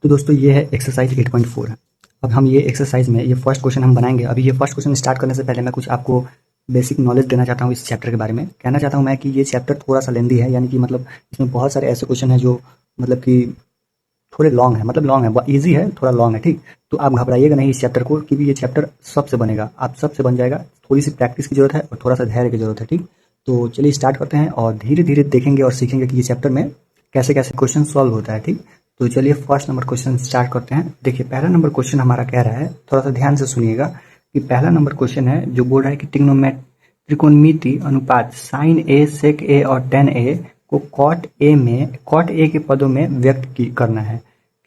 तो दोस्तों ये है एक्सरसाइज 8.4। अब हम ये एक्सरसाइज में ये फर्स्ट क्वेश्चन हम बनाएंगे। अभी ये फर्स्ट क्वेश्चन स्टार्ट करने से पहले मैं कुछ आपको बेसिक नॉलेज देना चाहता हूँ इस चैप्टर के बारे में। कहना चाहता हूँ मैं कि ये चैप्टर थोड़ा सा लेंदी है, यानी कि मतलब इसमें बहुत सारे ऐसे क्वेश्चन हैं जो मतलब कि थोड़े लॉन्ग है, मतलब लॉन्ग है, ईजी है, थोड़ा लॉन्ग है, ठीक। तो आप घबराइएगा नहीं इस चैप्टर को, क्योंकि ये चैप्टर सबसे बनेगा, आप सबसे बन जाएगा। थोड़ी सी प्रैक्टिस की जरूरत है और थोड़ा सा धैर्य की जरूरत है, ठीक। तो चलिए स्टार्ट करते हैं और धीरे धीरे देखेंगे और सीखेंगे कि ये चैप्टर में कैसे कैसे क्वेश्चन सॉल्व होता है, ठीक। तो चलिए फर्स्ट नंबर क्वेश्चन स्टार्ट करते हैं। देखिए पहला नंबर क्वेश्चन हमारा कह रहा है, थोड़ा सा ध्यान से सुनिएगा कि पहला नंबर क्वेश्चन है जो बोल रहा है कि त्रिकोणमिति अनुपात साइन ए सेक ए और टेन ए को कॉट ए के पदों में व्यक्त करना है।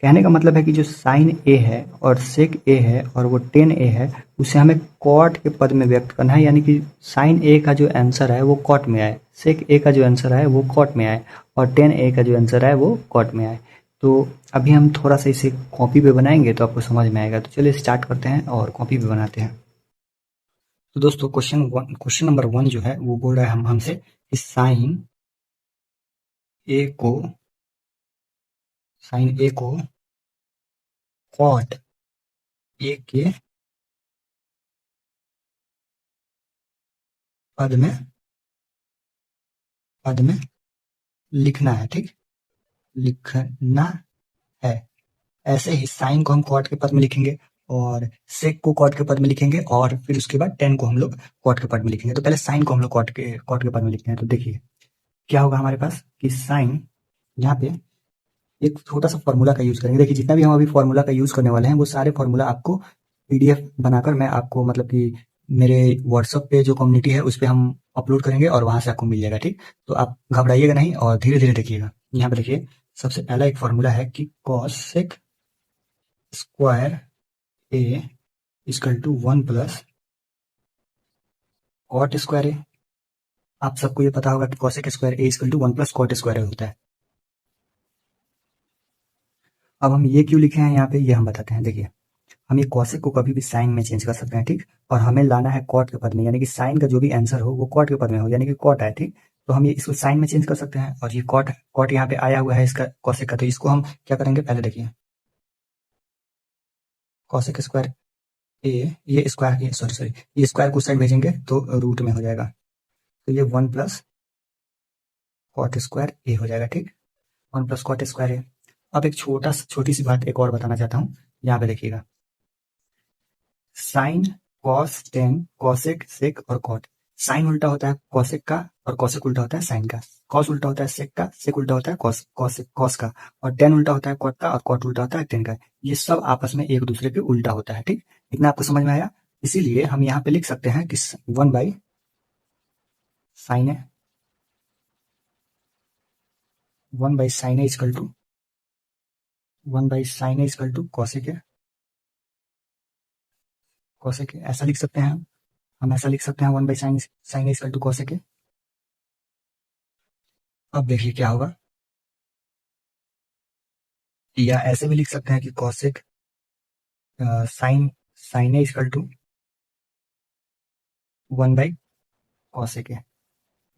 कहने का मतलब है कि जो साइन ए है और सेक ए है और वो टेन ए है, उसे हमें कॉट के पद में व्यक्त करना है, यानी कि साइन ए का जो आंसर है वो कॉट में आए, सेक ए का जो आंसर है वो कॉट में आए और टेन ए का जो आंसर है वो कॉट में आए। तो अभी हम थोड़ा सा इसे कॉपी पे बनाएंगे तो आपको समझ में आएगा। तो चलिए स्टार्ट करते हैं और कॉपी पे बनाते हैं। तो दोस्तों क्वेश्चन नंबर 1 जो है वो बोल रहा है हमसे कि ए को साइन ए को कॉट ए के पद में लिखना है, ठीक। लिखना है। ऐसे ही साइन को हम कॉट के पद में लिखेंगे और सेक को कॉट के पद में लिखेंगे और फिर उसके बाद टेन को हम लोग कॉट के पद में लिखेंगे। तो पहले साइन को हम लोग कॉट के पद में लिखते हैं। तो देखिए क्या होगा हमारे पास कि साइन, यहाँ पे एक छोटा सा फॉर्मूला का यूज करेंगे। देखिए जितना भी हम अभी फॉर्मूला का यूज करने वाले हैं वो सारे फॉर्मूला आपको पीडीएफ बनाकर मैं आपको मतलब कि मेरे व्हाट्सएप पे जो कम्युनिटी है उस पर हम अपलोड करेंगे और वहां से आपको मिल जाएगा, ठीक। तो आप घबराइएगा नहीं और धीरे धीरे देखिएगा। यहाँ पे देखिए सबसे पहला एक फॉर्मूला है कि cosec square A equal to 1 plus cot square A. आप सबको ये पता होगा कि cosec square A equal to 1 plus cot square A होता है। अब हम ये क्यों लिखे हैं यहाँ पे, ये हम बताते हैं। देखिए हम ये कॉसेक को कभी भी साइन में चेंज कर सकते हैं, ठीक। और हमें लाना है कॉट के पद में, यानी कि साइन का जो भी आंसर हो वो कॉट के पद में हो, यानी कि कॉट आए, ठीक। तो हम ये इसको साइन में चेंज कर सकते हैं और ये कॉट कॉट यहाँ पे आया हुआ है इसका कॉसेक का। तो इसको हम क्या करेंगे, पहले देखिए कॉसेक स्क्वायर ए, ये स्क्वायर, ये सॉरी सॉरी, ये स्क्वायर को साइड भेजेंगे तो रूट में हो जाएगा। तो ये 1 प्लस कॉट स्क्वायर ए हो जाएगा, ठीक। 1 प्लस कॉट स्क्वायर ए। अब एक छोटी सी बात एक और बताना चाहता हूँ, यहाँ पे देखिएगा sine cos tan cosec sec और कॉट। साइन उल्टा होता है कॉसेक का और कॉसेक उल्टा होता है साइन का। कॉस उल्टा होता है सेक का, सेक उल्टा होता है कॉस का। और टेन उल्टा होता है कॉट का और कॉट उल्टा होता है टेन का। ये सब आपस में एक दूसरे के उल्टा होता है, ठीक। इतना आपको समझ में आया। इसीलिए हम यहाँ पे लिख सकते हैं कि 1 बाई साइन है, 1 बाई साइन है इक्वल टू 1 बाई साइन है इक्वल टू कॉसेक है, कॉसेक है। ऐसा लिख सकते हैं हम ऐसा लिख सकते हैं 1 by sine sine equal to cosec है। अब देखिए क्या होगा, या ऐसे भी लिख सकते हैं कि cosec sine sine A equal to 1 by cosec है।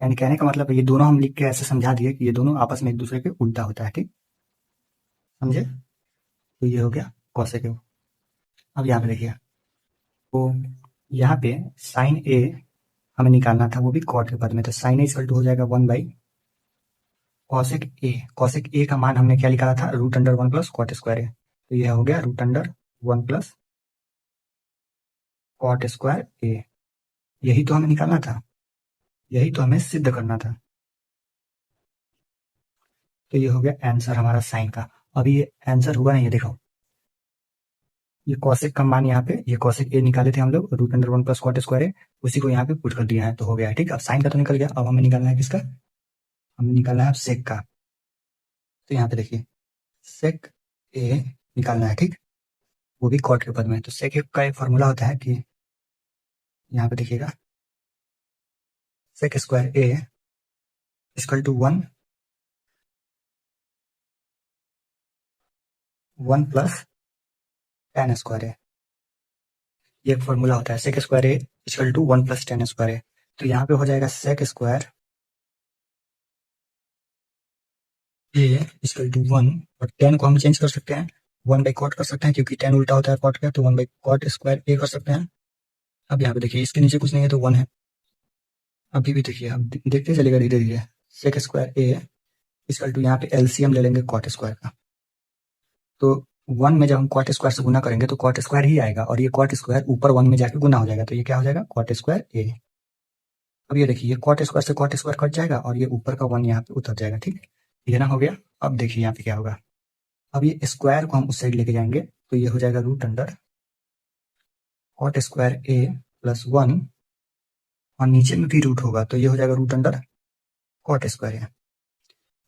यानी कहने का मतलब है ये दोनों हम लिख के ऐसे समझा दिए कि ये दोनों आपस में एक दूसरे के उल्टा होता है, ठीक। समझे। तो ये हो गया कॉसेक है। अब यहाँ पे देखिए, तो यहाँ पे साइन ए हमें निकालना था, वो भी कॉट के पद में। तो साइन ए इक्वल टू हो जाएगा 1 by cosec A. Cosec A का मान हमने क्या निकाला था, root under 1 plus cot square A. तो यह हो गया root under 1 plus cot square A. यही तो हमें निकालना था, यही तो हमें सिद्ध करना था। तो ये हो गया आंसर हमारा साइन का। अभी ये आंसर हुआ नहीं है, देखो ये कॉसेक का मान यहाँ पे, ये कॉसेक ए निकाले थे हम लोग root under 1 plus cot square A, उसी को यहाँ पे पुट कर दिया है तो हो गया है, ठीक। अब साइन का तो निकल गया, अब हमें निकालना है किसका, हमें निकालना है सेक का। तो यहाँ पे देखिए सेक ए निकालना है, ठीक। वो भी कॉट के पद में। तो सेक का एक फॉर्मूला होता है कि यहाँ पे देखिएगा sec square A equal to 1 plus tan square A. ये एक फॉर्मूला होता है sec square A equal to 1 plus tan square A. तो यहाँ पे हो जाएगा sec square A equal to 1 और टेन को हम चेंज कर सकते हैं वन बाई कॉट कर सकते हैं क्योंकि टेन उल्टा होता है कॉट का, तो वन बाई कॉट स्क्वायर ए कर सकते हैं। अब यहाँ पे देखिए इसके नीचे कुछ नहीं है तो वन है। अभी भी देखिए अब देखते चलेगा धीरे धीरे। Sec square A equal to यहाँ पे एलसीएम ले लेंगे कॉट स्क्वायर का, तो वन में जब हम कॉट स्क्वायर से गुना करेंगे तो कॉट स्क्वायर ही आएगा और ये कॉट स्क्वायर ऊपर वन में जाके गुना हो जाएगा, तो ये क्या हो जाएगा कॉट स्क्वायर ए। अब ये देखिए ये कॉट स्क्वायर से कॉट स्क्वायर कट जाएगा और ये ऊपर का वन यहाँ पे उतर जाएगा। ठीक, ये ना हो गया। अब देखिए यहाँ पे क्या होगा, अब ये स्क्वायर को हम उस साइड लेके जाएंगे तो ये हो जाएगा root under cot square A plus one, और नीचे में भी रूट होगा तो ये हो जाएगा रूट अंडर कॉट स्क्वायर ए।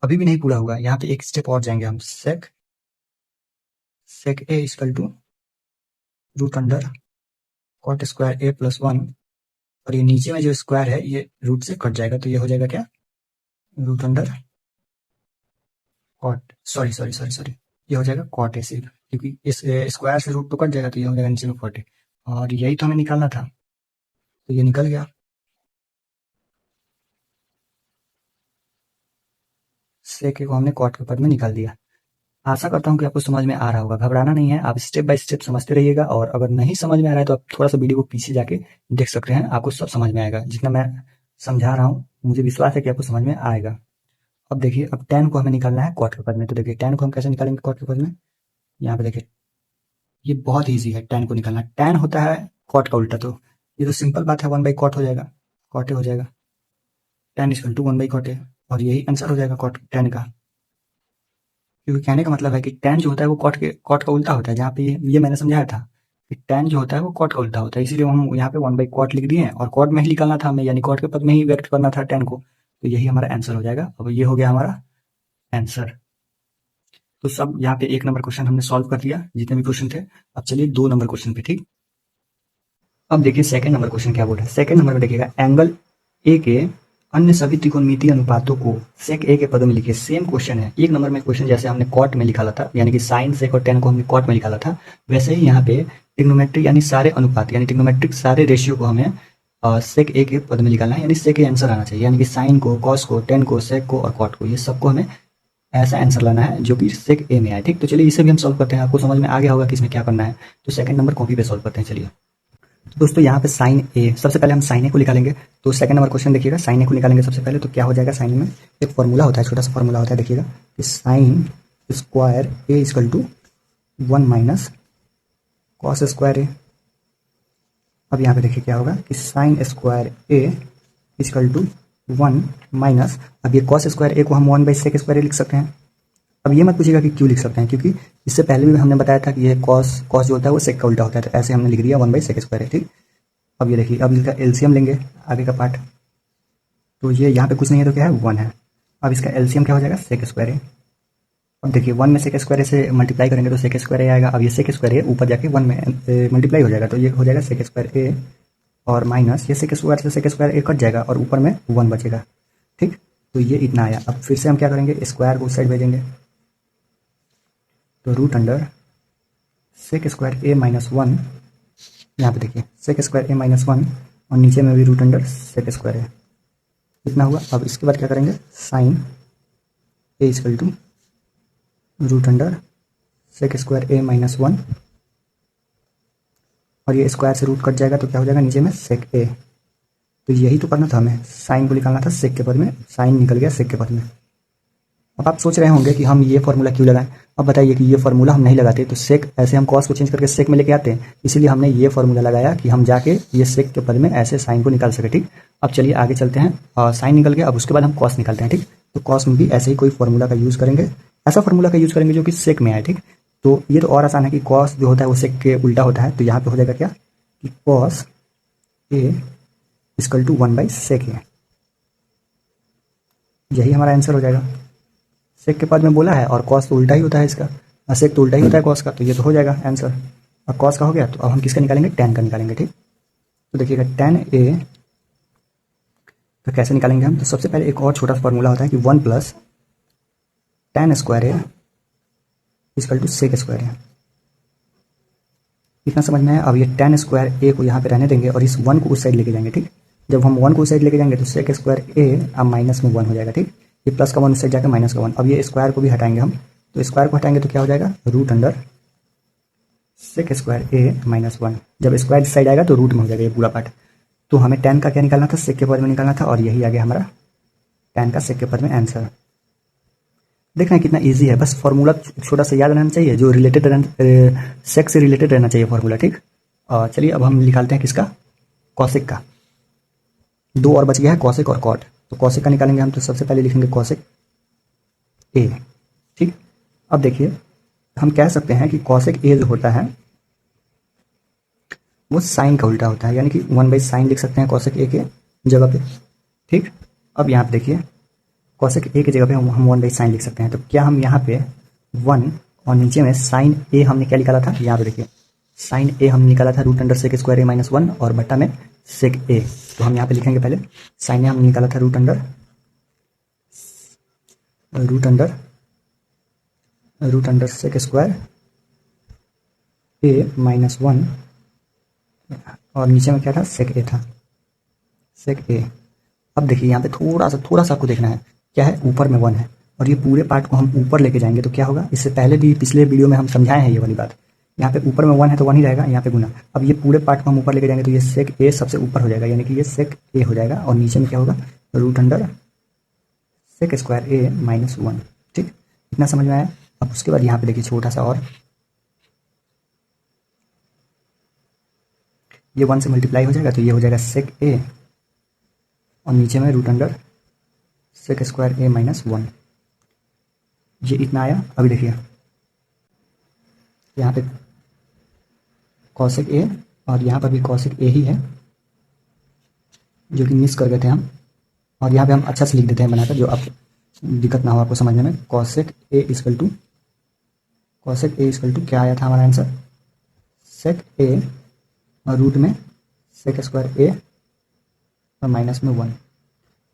अभी भी नहीं पूरा होगा, यहाँ पे एक स्टेप और जाएंगे हम, sec A equal to root under cot square A plus one, और ये नीचे में जो स्क्वायर है ये रूट से कट जाएगा तो ये हो जाएगा क्या रूट अंडर कॉट सॉरी ये हो जाएगा कॉट ए सिर्फ, क्योंकि इस स्क्वायर से रूट तो कट जाएगा तो ये हो जाएगा नीचे में कॉट ए, और यही तो हमें निकालना था तो ये निकल गया। सेक को हमने कॉट के पद में निकाल दिया। आशा करता हूँ कि आपको समझ में आ रहा होगा, घबराना नहीं है, आप स्टेप बाय स्टेप समझते रहिएगा, और अगर नहीं समझ में आ रहा है तो आप थोड़ा सा वीडियो को पीछे जाके देख सकते हैं, आपको सब समझ में आएगा। जितना मैं समझा रहा हूँ मुझे विश्वास है कि आपको समझ में आएगा। अब देखिए अब tan को हमें निकालना है कॉट के पद में, तो देखिए tan को हम कैसे निकालेंगे कॉट के पद में, यहाँ पे देखिए ये बहुत ईजी है tan को निकालना। tan होता है कॉट का उल्टा, तो ये तो सिंपल बात है, वन बाई कॉट हो जाएगा, कॉट ए हो जाएगा, tan equal to one by cot A, और यही आंसर हो जाएगा कॉट tan का। क्योंकि कहने का मतलब है कि tan जो होता है वो कॉट का उल्टा होता है, जहाँ पे ये मैंने समझाया था कि tan जो होता है वो कॉट का उल्टा होता है, इसीलिए हम यहाँ पे वन बाई कॉट लिख दिए हैं, और कॉट में ही निकालना था हमें, यानी कॉट के पद में ही व्यक्त करना था tan को, तो यही हमारा आंसर हो जाएगा। अब ये हो गया हमारा आंसर। तो सब यहाँ पे एक नंबर क्वेश्चन हमने सॉल्व कर दिया जितने भी क्वेश्चन थे। अब चलिए दो नंबर क्वेश्चन पे। ठीक, अब देखिए सेकंड नंबर क्वेश्चन क्या बोल रहा है। सेकंड नंबर में देखिएगा एंगल ए के अन्य सभी त्रिकोणमितीय अनुपातों को सेक ए के पदों में लिखिए। सेम क्वेश्चन है, एक नंबर में क्वेश्चन जैसे हमने कॉट में निकाला था, यानी कि साइन सेक और टेन को हमने कॉट में निकाला था, वैसे ही यहाँ पे ट्रिग्नोमेट्रिक यानी सारे अनुपात यानी ट्रिग्नोमेट्रिक सारे रेशियो को हमें सेक ए के पद में निकालना है, यानी सेक ए आंसर आना चाहिए, यानी कि साइन को, कॉस को, टेन को, सेक को और कॉट को, ये सबको हमें ऐसा आंसर लाना है जो कि सेक ए में आए। ठीक, तो चलिए इसे भी हम सॉल्व करते हैं, आपको समझ में आ गया होगा कि इसमें क्या करना है। तो सेकंड नंबर कॉपी पे सॉल्व करते हैं। चलिए दोस्तों यहाँ पे साइन ए, सबसे पहले हम साइन ए को निकालेंगे, तो सेकंड नंबर क्वेश्चन देखिएगा, साइन ए को निकालेंगे सबसे पहले, तो क्या हो जाएगा साइन में एक फॉर्मूला होता है, छोटा सा फॉर्मूला होता है, देखिएगा कि sine square A equal to one minus cos square A. अब यहाँ पे देखिए क्या होगा कि sine square A equal to one minus, अब ये कॉस स्क्वायर ए को हम one by sec square A लिख सकते हैं। अब ये मत पूछिएगा कि क्यों लिख सकते हैं, क्योंकि इससे पहले भी हमने बताया था कि ये कॉस जो होता है वो सेक का उल्टा होता है, तो ऐसे हमने लिख दिया वन बाई सेक स्क्वायर है। ठीक, अब ये देखिए अब इसका एलसीएम लेंगे आगे का पार्ट, तो ये यहाँ पे कुछ नहीं है तो क्या है वन है, अब इसका एलसीएम क्या हो जाएगा सेक स्क्वायर है। अब देखिए वन में सेक स्क्वायर से मल्टीप्लाई करेंगे तो सेक स्क्वायर ए आएगा, अब ये सेक स्क्वायर ए ऊपर जाके वन में मल्टीप्लाई हो जाएगा, तो ये हो जाएगा सेक स्क्वायर ए और माइनस ये सेक स्क्वायर से सेक स्क्वायर ए कट जाएगा और ऊपर में वन बचेगा। ठीक, तो ये इतना आया। अब फिर से हम क्या करेंगे, स्क्वायर को उस साइड भेजेंगे, तो root under sec square A minus one, यहाँ पे देखिए सेक स्क्वायर ए माइनस वन, और नीचे में भी रूट अंडर सेक स्क्वायर है, इतना हुआ। अब इसके बाद क्या करेंगे, sine A equal to root under sec square A minus one, और ये स्क्वायर से रूट कट जाएगा तो क्या हो जाएगा नीचे में सेक ए। तो यही तो करना था हमें, साइन को निकालना था सेक के पद में, साइन निकल गया सेक के पद में। अब आप सोच रहे होंगे कि हम ये फॉर्मूला क्यों लगाएं। अब बताइए कि ये फॉर्मूला हम नहीं लगाते तो सेक, ऐसे हम कॉस को चेंज करके सेक में लेके आते हैं, इसीलिए हमने ये फॉर्मूला लगाया कि हम जाके ये सेक के पद में ऐसे साइन को निकाल सके। ठीक, अब चलिए आगे चलते हैं, साइन निकल गया, अब उसके बाद हम कॉस निकालते हैं। ठीक, तो कॉस में भी ऐसे ही कोई फॉर्मूला का यूज़ करेंगे, ऐसा फॉर्मूला का यूज़ करेंगे जो कि सेक में आए। ठीक, तो ये तो और आसान है कि कॉस जो होता है वो सेक के उल्टा होता है, तो यहाँ पे हो जाएगा क्या कि cos A equal to one by sec A, यही हमारा आंसर हो जाएगा। सेक के पद में बोला है और कॉस तो उल्टा ही होता है इसका, सेक तो उल्टा ही होता है कॉस का, तो ये तो हो जाएगा आंसर। अब कॉस का हो गया, तो अब हम किसका निकालेंगे, टेन का निकालेंगे। ठीक, तो देखिएगा टेन ए तो कैसे निकालेंगे हम, तो सबसे पहले एक और छोटा सा फॉर्मूला होता है कि one plus tan square A equal to sec square A, इतना समझ में है। अब ये टेन स्क्वायर ए को यहाँ पे रहने देंगे और इस वन को उस साइड लेके जाएंगे। ठीक, जब हम वन को उस साइड लेके जाएंगे तो सेक स्क्वायर ए अब माइनस में वन हो जाएगा। ठीक, ये प्लस का वन उस साइड जाकर माइनस का वन, अब ये स्क्वायर को भी हटाएंगे हम, तो स्क्वायर को हटाएंगे तो क्या हो जाएगा root under sec square A minus 1। जब स्क्वायर इस साइड आएगा तो रूट में हो जाएगा ये पूरा पार्ट। तो हमें tan का क्या निकालना था, सेक के पद में निकालना था, और यही आ गया हमारा tan का सेक के पद में आंसर। देखना कितना इजी है, बस फॉर्मूला छोटा सा याद रहना चाहिए, जो रिलेटेड सेक से रिलेटेड रहना चाहिए फॉर्मूला, ठीक। चलिए अब हम निकालते हैं किसका, कॉसेक का। दो और बच गया है, कॉसेक और कॉट। तो कॉसेक का निकालेंगे हम, तो सबसे पहले लिखेंगे कॉसेक ए, ठीक। अब देखिए हम कह सकते हैं कि कॉसेक ए जो होता है वो साइन का उल्टा होता है, यानी कि 1/sin लिख सकते हैं कॉसेक ए के जगह पे, ठीक। अब यहाँ पे देखिए कॉसेक ए की जगह पे हम 1/sin लिख सकते हैं। तो क्या हम यहाँ पे 1 और नीचे में साइन ए हमने क्या निकाला था, यहाँ पे देखिए साइन ए हम निकाला था root under sec square A minus 1 और बट्टा में सेक ए। तो हम यहाँ पे लिखेंगे पहले साइन ए हम निकाला था root under sec square A minus 1 और नीचे में क्या था, सेक ए था, सेक ए। अब देखिए यहाँ पे थोड़ा सा आपको देखना है, क्या है, ऊपर में 1 है और ये पूरे पार्ट को हम ऊपर लेके जाएंगे तो क्या होगा, इससे पहले भी पिछले वीडियो में हम समझाए हैं ये वाली बात। यहाँ पे ऊपर में 1 है तो 1 ही रहेगा, यहाँ पे गुना। अब ये पूरे पार्ट को हम ऊपर लेके जाएंगे तो ये सेक ए सबसे ऊपर हो जाएगा, यानी कि ये सेक ए हो जाएगा और नीचे में क्या होगा, root under sec square A minus 1, ठीक। इतना समझ में आया। अब उसके बाद यहाँ पे देखिए छोटा सा, और ये 1 से मल्टीप्लाई हो जाएगा तो ये हो जाएगा सेक ए और नीचे में root under sec square A minus 1। ये इतना आया। अभी देखिए यहाँ पे कॉसेक ए और यहाँ पर भी कॉसेक ए ही है, जो कि मिस कर गए थे हम, और यहाँ पे हम अच्छा से लिख देते हैं बनाकर, जो आप दिक्कत ना हो आपको समझने में। कॉसेक ए इक्वल टू क्या आया था हमारा आंसर, सेक ए और रूट में सेक स्क्वायर ए और माइनस में 1।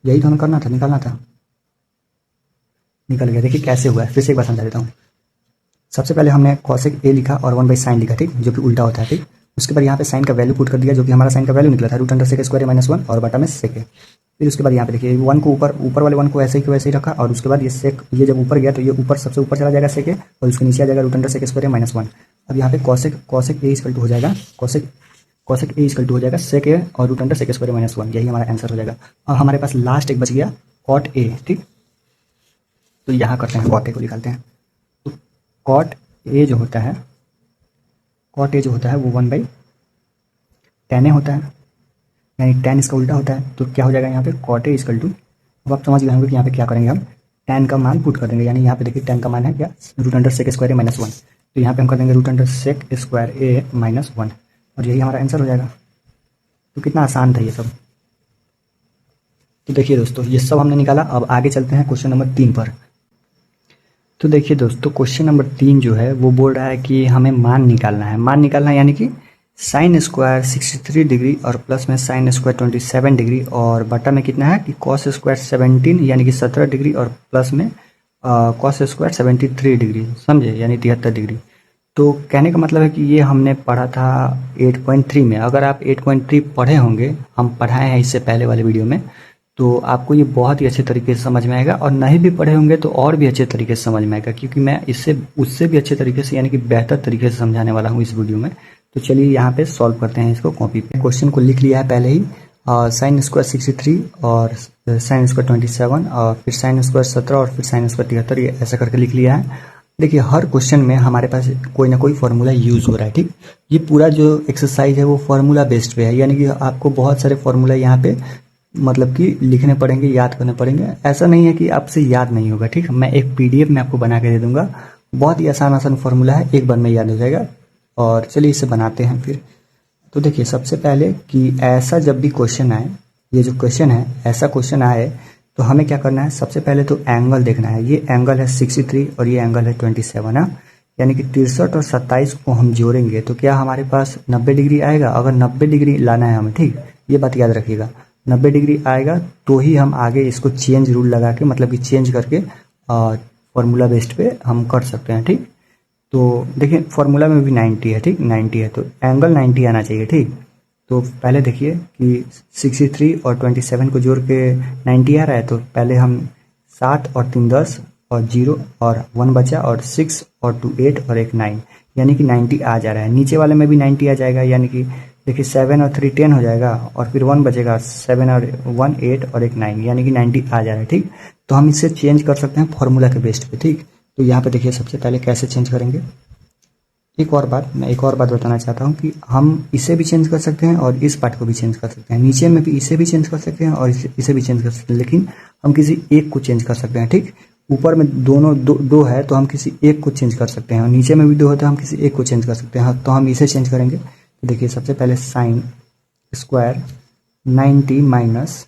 यही तो हमें करना था, निकालना था, निकल गया। देखिए कैसे हुआ है, फिर से एक बार समझा देता हूँ। सबसे पहले हमने कॉसेक ए लिखा और 1/sin लिखा, ठीक, जो कि उल्टा होता है, ठीक। उसके बाद यहाँ पे साइन का वैल्यू पुट कर दिया, जो कि हमारा साइन का वैल्यू निकला था root under sec square minus 1 और बटा में सेक ए। फिर उसके बाद यहाँ पे देखिए 1 को ऊपर वाले 1 को ऐसे ही रखा, और उसके बाद ये सेक, ये जब ऊपर गया तो ये ऊपर सबसे ऊपर चला जाएगा सेक ए और उसके नीचे आ जाएगा root under sec square minus 1। अब यहाँ पे कॉसेक ए इक्वल टू हो जाएगा कॉसेक ए इक्वल टू हो जाएगा सेक ए और root under sec square minus 1, यही हमारा आंसर हो जाएगा। और हमारे पास लास्ट एक बच गया कॉट ए, ठीक। तो यहाँ करते हैं कॉट ए को निकालते हैं। तो कॉट ए जो होता है वो 1/tan ए होता है, यानी tan इसका उल्टा होता है। तो क्या हो जाएगा यहाँ पे कॉट ए इक्वल टू, अब आप समझ गए होंगे कि यहाँ पे क्या करेंगे, हम tan का मान पुट कर देंगे, यानी यहाँ पे देखिए tan का मान है क्या, root under sec square A minus 1। तो यहाँ पे हम कर देंगे root under sec square A minus 1 और यही हमारा आंसर हो जाएगा। तो कितना आसान था ये सब। तो देखिए दोस्तों ये सब हमने निकाला। अब आगे चलते हैं क्वेश्चन नंबर 3 पर। तो देखिए दोस्तों क्वेश्चन नंबर 3 जो है वो बोल रहा है कि हमें मान निकालना है, यानी कि साइन स्क्वायर 63 डिग्री और प्लस में साइन स्क्वायर 27 डिग्री और बटा में कितना है कि कॉस स्क्वायर 17 यानी कि 17 डिग्री और प्लस में कॉस स्क्वायर 73 डिग्री, समझे, यानी 73 डिग्री। तो कहने का मतलब है कि ये हमने पढ़ा था 8.3 में। अगर आप 8.3 पढ़े होंगे, हम पढ़ाए हैं इससे पहले वाले वीडियो में, तो आपको ये बहुत ही अच्छे तरीके से समझ में आएगा। और नहीं भी पढ़े होंगे तो और भी अच्छे तरीके से समझ में आएगा, क्योंकि मैं उससे भी अच्छे तरीके से, यानी कि बेहतर तरीके से समझाने वाला हूँ इस वीडियो में। तो चलिए यहाँ पे सॉल्व करते हैं इसको कॉपी पे। क्वेश्चन को लिख लिया है पहले ही, साइन स्क्वायर 63 और साइन स्क्वायर 27 और फिर साइन स्क्वायर 17 और फिर साइन स्क्वायर 73, ये ऐसा करके लिख लिया है। देखिए हर क्वेश्चन में हमारे पास कोई ना कोई फॉर्मूला यूज हो रहा है, ठीक। ये पूरा जो एक्सरसाइज है वो फॉर्मूला बेस्ड पे है, यानी कि आपको बहुत सारे फॉर्मूला यहाँ पे मतलब कि लिखने पड़ेंगे, याद करने पड़ेंगे। ऐसा नहीं है कि आपसे याद नहीं होगा, ठीक। मैं एक PDF में आपको बना के दे दूंगा, बहुत ही आसान फॉर्मूला है, एक बार में याद हो जाएगा। और चलिए इसे बनाते हैं फिर। तो देखिए सबसे पहले कि ऐसा जब भी क्वेश्चन आए, ये जो क्वेश्चन है ऐसा क्वेश्चन आए तो हमें क्या करना है, सबसे पहले तो एंगल देखना है। ये एंगल है 63 और ये एंगल है 27 ना, यानी कि 63 और 27 को हम जोड़ेंगे तो क्या हमारे पास 90 डिग्री आएगा। अगर 90 डिग्री लाना है हमें, ठीक, ये बात याद रखिएगा, 90 डिग्री आएगा तो ही हम आगे इसको चेंज रूल लगा के, मतलब कि चेंज करके फॉर्मूला बेस्ड पे हम कर सकते हैं, ठीक। तो देखिए फॉर्मूला में भी 90 है, ठीक, 90 है तो एंगल 90 आना चाहिए, ठीक। तो पहले देखिए कि 63 और 27 को जोड़ के 90 आ रहा है, तो पहले हम 7 और 3 10 और 0 और 1 बचा और 6 और 2 8 और एक 9, यानी कि 90 आ जा रहा है। नीचे वाले में भी 90 आ जाएगा, यानी कि देखिए 7 और 3 10 हो जाएगा, और फिर 1 बचेगा, 7 और 1 8 और एक 9, यानी कि 90 आ जा रहा है। ठीक, तो हम इसे चेंज कर सकते हैं फॉर्मूला के बेस्ड पे। ठीक, तो यहाँ पे देखिए सबसे पहले कैसे चेंज करेंगे। एक और बात बताना चाहता हूँ कि हम इसे भी चेंज कर सकते हैं और इस पार्ट को भी चेंज कर सकते हैं। नीचे में भी इसे भी चेंज कर सकते हैं और इसे भी चेंज कर सकते हैं, लेकिन हम किसी एक को चेंज कर सकते हैं। ठीक, ऊपर में दोनों दो है तो हम किसी एक को चेंज कर सकते हैं, और नीचे में भी 2 है तो हम किसी एक को चेंज कर सकते हैं। तो हम इसे चेंज करेंगे। तो देखिए सबसे पहले साइन स्क्वायर 90 माइनस,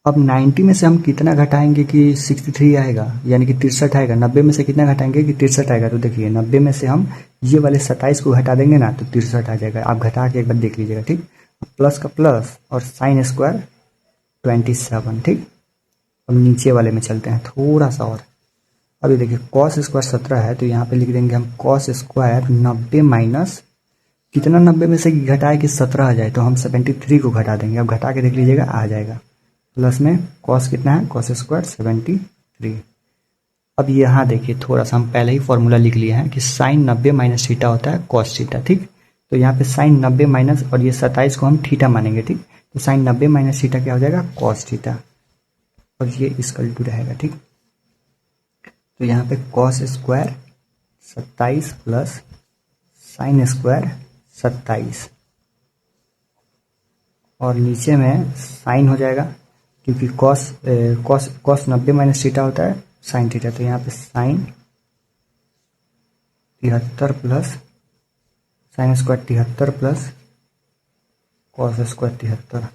अब 90 में से हम कितना घटाएंगे कि 63 आएगा, यानी कि 63 आएगा। 90 में से कितना घटाएंगे कि 63 आएगा। तो देखिए 90 में से हम ये वाले 27 को घटा देंगे ना, तो 63 आ जाएगा। आप घटा के एक बार देख लीजिएगा। ठीक, प्लस का प्लस और साइन स्क्वायर 27। ठीक, अब नीचे वाले में चलते हैं थोड़ा सा और। अभी देखिए कॉस स्क्वायर 17 है, तो यहाँ पे लिख देंगे हम कॉस स्क्वायर 90 माइनस कितना 90 में से घटाए कि 17 आ जाए, तो हम 73 को घटा देंगे। अब घटा के देख लीजिएगा, आ जाएगा। प्लस में कॉस कितना है, कॉस स्क्वायर 73। अब यहाँ देखिए थोड़ा सा हम पहले ही फॉर्मूला लिख लिए हैं कि साइन 90 माइनस थीटा होता है कॉस थीटा। ठीक, तो यहाँ पे साइन 90 माइनस और ये 27 को हम थीटा मानेंगे। ठीक, तो साइन 90 माइनस थीटा क्या हो जाएगा, कॉस थीटा, और ये इक्वल टू रहेगा। ठीक, तो यहाँ पे cos square 27 plus sine square 27, और नीचे में साइन हो जाएगा, क्योंकि कॉस 90 माइनस थीटा होता है साइन थीटा। तो यहाँ पे sine 73 plus sine square 73 plus cos square 73।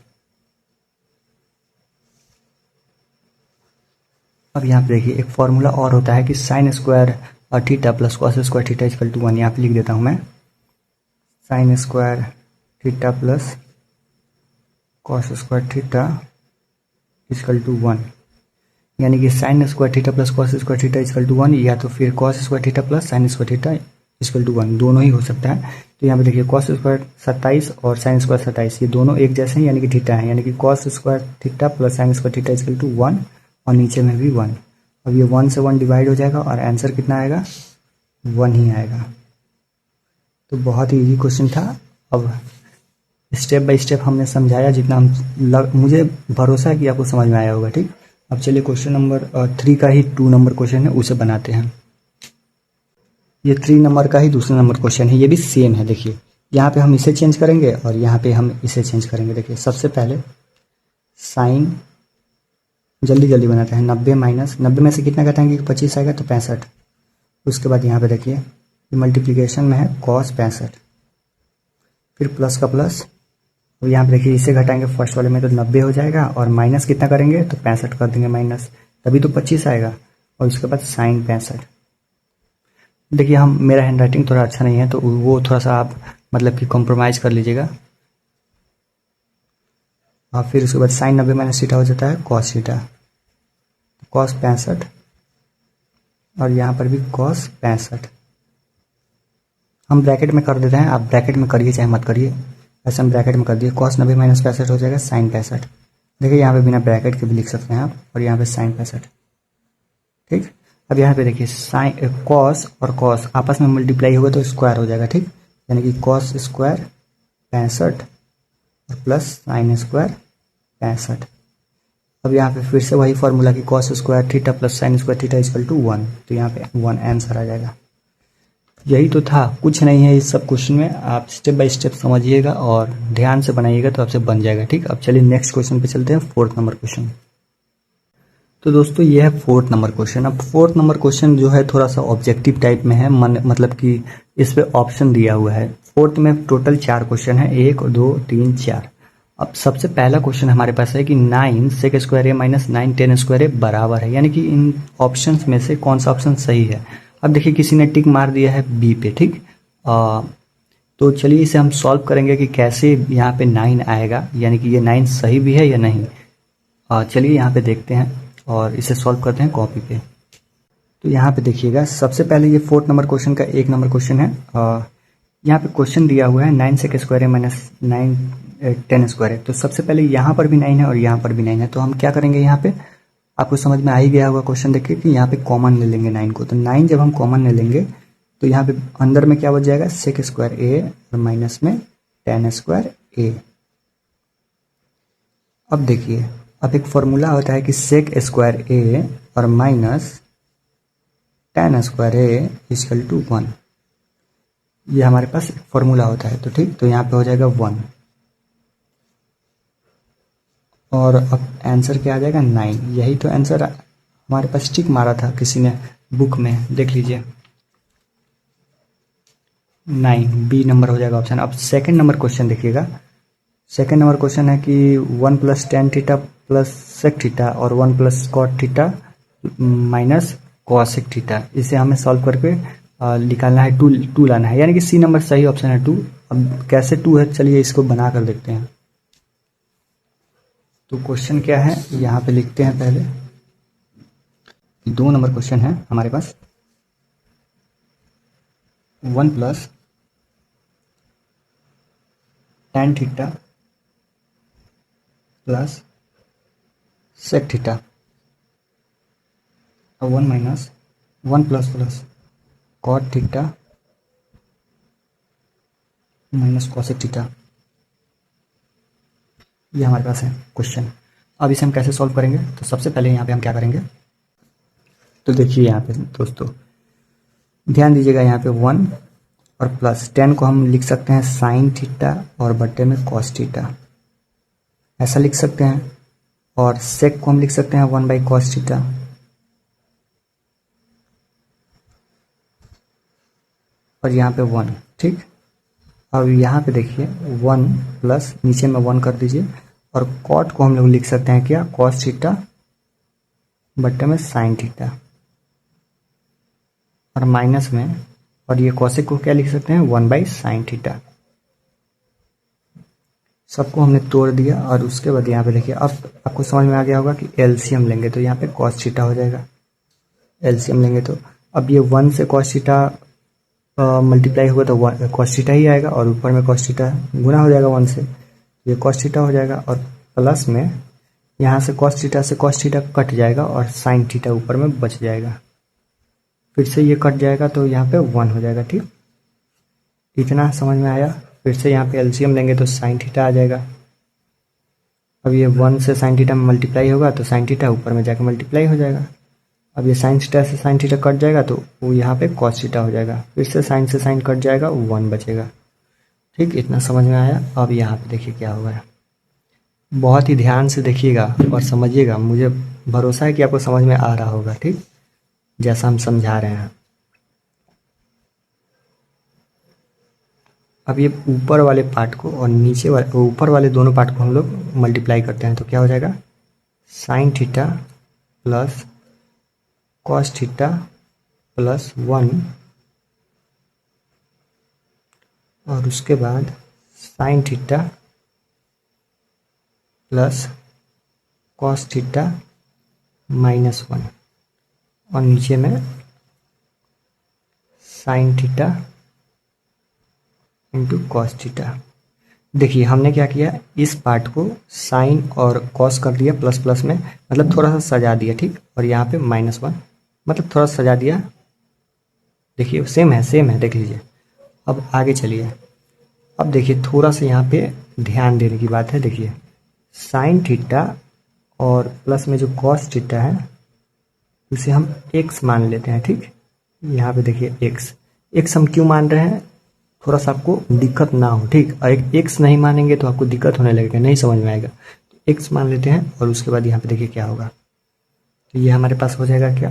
अब यहाँ पे देखिए एक फॉर्मूला और होता है कि साइन स्क्वायर और theta plus cos square theta equal to 1। यहाँ पे लिख देता हूँ मैं, sine square theta plus cos square theta equal to 1, यानी कि sine square theta plus cos square theta equal to 1, या तो फिर cos square theta plus sine square theta equal to 1, दोनों ही हो सकता है। तो यहाँ पे देखिए कॉस स्क्वायर 27 और साइन स्क्वायर 27 ये दोनों एक जैसे हैं, यानी कि थीटा है, यानी कि cos square theta plus sine square theta equal to 1, और नीचे में भी 1। अब ये 1 से 1 डिवाइड हो जाएगा और आंसर कितना आएगा, 1 ही आएगा। तो बहुत ही ईजी क्वेश्चन था। अब स्टेप बाय स्टेप हमने समझाया, जितना मुझे भरोसा है कि आपको समझ में आया होगा। ठीक, अब चलिए क्वेश्चन नंबर 3 का ही 2 नंबर क्वेश्चन है, उसे बनाते हैं। ये 3 नंबर का ही दूसरा नंबर क्वेश्चन है, ये भी सेम है। देखिए यहाँ पे हम इसे चेंज करेंगे और यहाँ पे हम इसे चेंज करेंगे। देखिए सबसे पहले साइन जल्दी बनाते हैं, 90 माइनस 90 में से कितना घटाएंगे कि 25 आएगा, तो 65। उसके बाद यहाँ पे देखिए मल्टीप्लीकेशन में है कॉस 65, फिर प्लस का प्लस, और यहाँ पे देखिए इसे घटाएंगे फर्स्ट वाले में तो 90 हो जाएगा, और माइनस कितना करेंगे तो 65 कर देंगे माइनस, तभी तो 25 आएगा, और उसके बाद साइन 65। देखिए मेरा हैंड राइटिंग थोड़ा अच्छा नहीं है, तो वो थोड़ा सा आप मतलब कि कॉम्प्रोमाइज़ कर लीजिएगा। और फिर उसके बाद साइन 90 माइनस थीटा हो जाता है कॉस थीटा, कॉस 65, और यहाँ पर भी कॉस 65। हम ब्रैकेट में कर देते हैं, आप ब्रैकेट में करिए चाहे मत करिए, ऐसे हम ब्रैकेट में कर दिए। कॉस 90 माइनस 65 हो जाएगा साइन 65। देखिए यहाँ पे बिना ब्रैकेट के भी लिख सकते हैं आप, और यहाँ पे साइन 65। ठीक, अब यहाँ पे देखिए साइन कॉस और कॉस आपस में मल्टीप्लाई होगा तो स्क्वायर हो जाएगा। ठीक, यानी कि कॉस स्क्वायर 65 और प्लस साइन स्क्वायर 65। अब यहाँ पे फिर से वही फॉर्मूला कि cos square theta plus sine square theta equal to 1, तो यहाँ पे 1 आंसर आ जाएगा। यही तो था, कुछ नहीं है इस सब क्वेश्चन में। आप स्टेप बाय स्टेप समझिएगा और ध्यान से बनाइएगा तो आपसे बन जाएगा। ठीक, अब चलिए नेक्स्ट क्वेश्चन पे चलते हैं, 4th नंबर क्वेश्चन। तो दोस्तों ये है 4th नंबर क्वेश्चन। अब 4th नंबर क्वेश्चन जो है थोड़ा सा ऑब्जेक्टिव टाइप में है, मतलब कि इस पे ऑप्शन दिया हुआ है। 4th में टोटल 4 क्वेश्चन है, 1 2 3 4। अब सबसे पहला क्वेश्चन हमारे पास है कि 9 सेक square A minus 9 ten square ए बराबर है, यानी कि इन ऑप्शंस में से कौन सा ऑप्शन सही है। अब देखिए किसी ने टिक मार दिया है बी पे। ठीक, तो चलिए इसे हम सॉल्व करेंगे कि कैसे यहाँ पे 9 आएगा, यानी कि ये 9 सही भी है या नहीं। चलिए यहाँ पे देखते हैं और इसे सॉल्व करते हैं कॉपी पे। तो यहाँ पे देखिएगा सबसे पहले ये 4th नंबर क्वेश्चन का 1 नंबर क्वेश्चन है। यहाँ पे क्वेश्चन दिया हुआ है 9 सेक स्क्वायर ए माइनस 9 10 स्क्वायर है, तो सबसे पहले यहाँ पर भी 9 है और यहाँ पर भी 9 है। तो हम क्या करेंगे, यहाँ पे आपको समझ में आ ही गया होगा क्वेश्चन देखिए कि यहाँ पे कॉमन ले लेंगे 9 को। तो 9 जब हम कॉमन ले लेंगे तो यहाँ पे अंदर में क्या बच जाएगा, सेक स्क्वायर ए और माइनस में टेन स्क्वायर ए। अब देखिए, अब एक फॉर्मूला होता है कि सेक स्क्वायर ए और minus tan square A equal to 1। ये हमारे पास एक फॉर्मूला होता है। तो ठीक, तो यहाँ पे हो जाएगा 1 और अब आंसर क्या आ जाएगा 9। यही तो आंसर हमारे पास टिक मारा था किसी ने बुक में, देख लीजिए 9, बी नंबर हो जाएगा ऑप्शन। अब सेकंड नंबर क्वेश्चन देखिएगा। सेकंड नंबर क्वेश्चन है कि 1 plus tan theta plus sec theta और 1 plus cot theta minus cosec theta. इसे हमें सॉल्व करके निकालना है, टू लाना है, यानी कि सी नंबर सही ऑप्शन है 2। अब कैसे 2 है, चलिए इसको बना कर देखते हैं। तो क्वेश्चन क्या है यहाँ पे लिखते हैं पहले। 2 नंबर क्वेश्चन है हमारे पास, 1 plus tan theta plus sec theta और 1 minus 1 plus plus cot theta minus cosec theta. ये हमारे पास है क्वेश्चन। अब इसे हम कैसे सॉल्व करेंगे, तो सबसे पहले यहाँ पे हम क्या करेंगे, तो देखिए यहाँ पे दोस्तों ध्यान दीजिएगा, यहाँ पे 1 और प्लस 10 को हम लिख सकते हैं साइन थीटा और बट्टे में कॉस थीटा, ऐसा लिख सकते हैं। और सेक को हम लिख सकते हैं 1 बाई कॉस थीटा। और यहाँ पे 1, ठीक। अब यहाँ पे देखिए 1 प्लस नीचे में 1 कर दीजिए और कॉट को हम लोग लिख सकते हैं क्या, कॉस थीटा बट्टे में साइन थीटा और माइनस में, और ये कॉसेक को क्या लिख सकते हैं 1 बाई साइन थीटा। सबको हमने तोड़ दिया और उसके बाद यहाँ पे देखिए अब आपको समझ में आ गया होगा कि एलसीएम लेंगे तो यहाँ पे कॉस थीटा हो जाएगा। एलसीएम लेंगे तो अब ये 1 से कॉस थीटा मल्टीप्लाई होगा तो कॉस थीटा ही आएगा और ऊपर में कॉस थीटा गुना हो जाएगा 1 से, ये कॉस थीटा हो जाएगा। और प्लस में यहाँ से कॉस थीटा कट जाएगा और साइन थीटा ऊपर में बच जाएगा, फिर से ये कट जाएगा तो यहाँ पे 1 हो जाएगा, ठीक। इतना समझ में आया। फिर से यहाँ पे एलसीएम लेंगे तो साइन थीटा आ जाएगा। अब ये 1 से साइन थीटा में मल्टीप्लाई होगा तो साइन थीटा ऊपर में जाकर मल्टीप्लाई हो जाएगा। अब ये साइन थीटा से साइन थीटा कट जाएगा तो वो यहाँ पे कॉस थीटा हो जाएगा, फिर से साइन से साइन कट जाएगा, 1 बचेगा, ठीक। इतना समझ में आया। अब यहाँ पे देखिए क्या होगा, बहुत ही ध्यान से देखिएगा और समझिएगा, मुझे भरोसा है कि आपको समझ में आ रहा होगा, ठीक, जैसा हम समझा रहे हैं। अब ये ऊपर वाले पार्ट को और नीचे वाले, ऊपर वाले दोनों पार्ट को हम लोग मल्टीप्लाई करते हैं तो क्या हो जाएगा, sign theta plus cos theta plus 1 और उसके बाद sign theta plus cos theta minus 1 और नीचे में sign theta into cos theta. देखिए हमने क्या किया, इस पार्ट को साइन और कॉस कर दिया प्लस प्लस में, मतलब थोड़ा सा सजा दिया, ठीक। और यहाँ पे -1 मतलब थोड़ा सा सजा दिया। देखिए सेम है, देख लीजिए। अब आगे चलिए, अब देखिए थोड़ा सा यहाँ पे ध्यान देने की बात है। देखिए साइन थीटा और प्लस में जो कॉस थीटा है उसे हम x मान लेते हैं, ठीक। यहाँ पे देखिए x हम क्यों मान रहे हैं, थोड़ा सा आपको दिक्कत ना हो, ठीक। और एक x नहीं मानेंगे तो आपको दिक्कत होने लगेगा, नहीं समझ में आएगा। तो x मान लेते हैं और उसके बाद यहाँ पे देखिए क्या होगा, तो ये हमारे पास हो जाएगा क्या,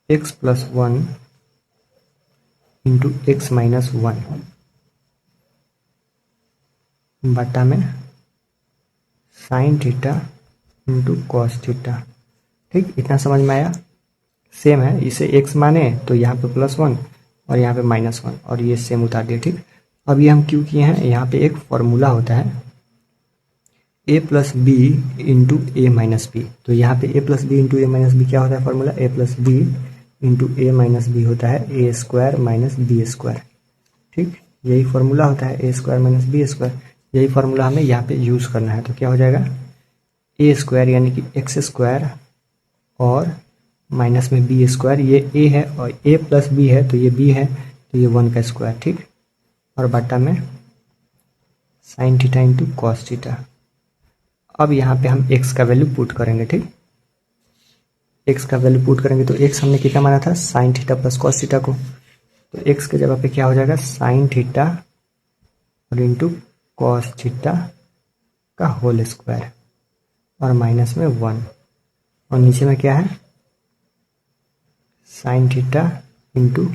x plus 1 into x minus 1 बटा में sign theta into cos theta, ठीक। इतना समझ में आया। सेम है, इसे x माने तो यहाँ पे +1 और यहाँ पे -1 और ये सेम उतार दिया, ठीक। अब ये हम क्यों किए हैं, यहाँ पे एक फॉर्मूला होता है a plus B into A minus B. तो यहाँ पे a plus B into A minus b क्या होता है formula, a plus B into A minus b होता है a square minus B square, ठीक। यही फॉर्मूला होता है a square minus B square. यही फॉर्मूला हमें यहाँ पे यूज़ करना है। तो क्या हो जाएगा, a स्क्वायर यानी कि x स्क्वायर और माइनस में बी स्क्वायर, ये ए है और ए प्लस बी है तो ये बी है, तो ये 1 का स्क्वायर, ठीक। और बटा में sign theta into cos theta. अब यहाँ पे हम x का वैल्यू पुट करेंगे, ठीक। x का वैल्यू पुट करेंगे तो x हमने कितना माना था, sine theta plus cos theta को, तो x के जगह पे क्या हो जाएगा, साइन थीटा और इंटू कॉस थीटा का होल स्क्वायर और माइनस में 1, और नीचे में क्या है, sine theta into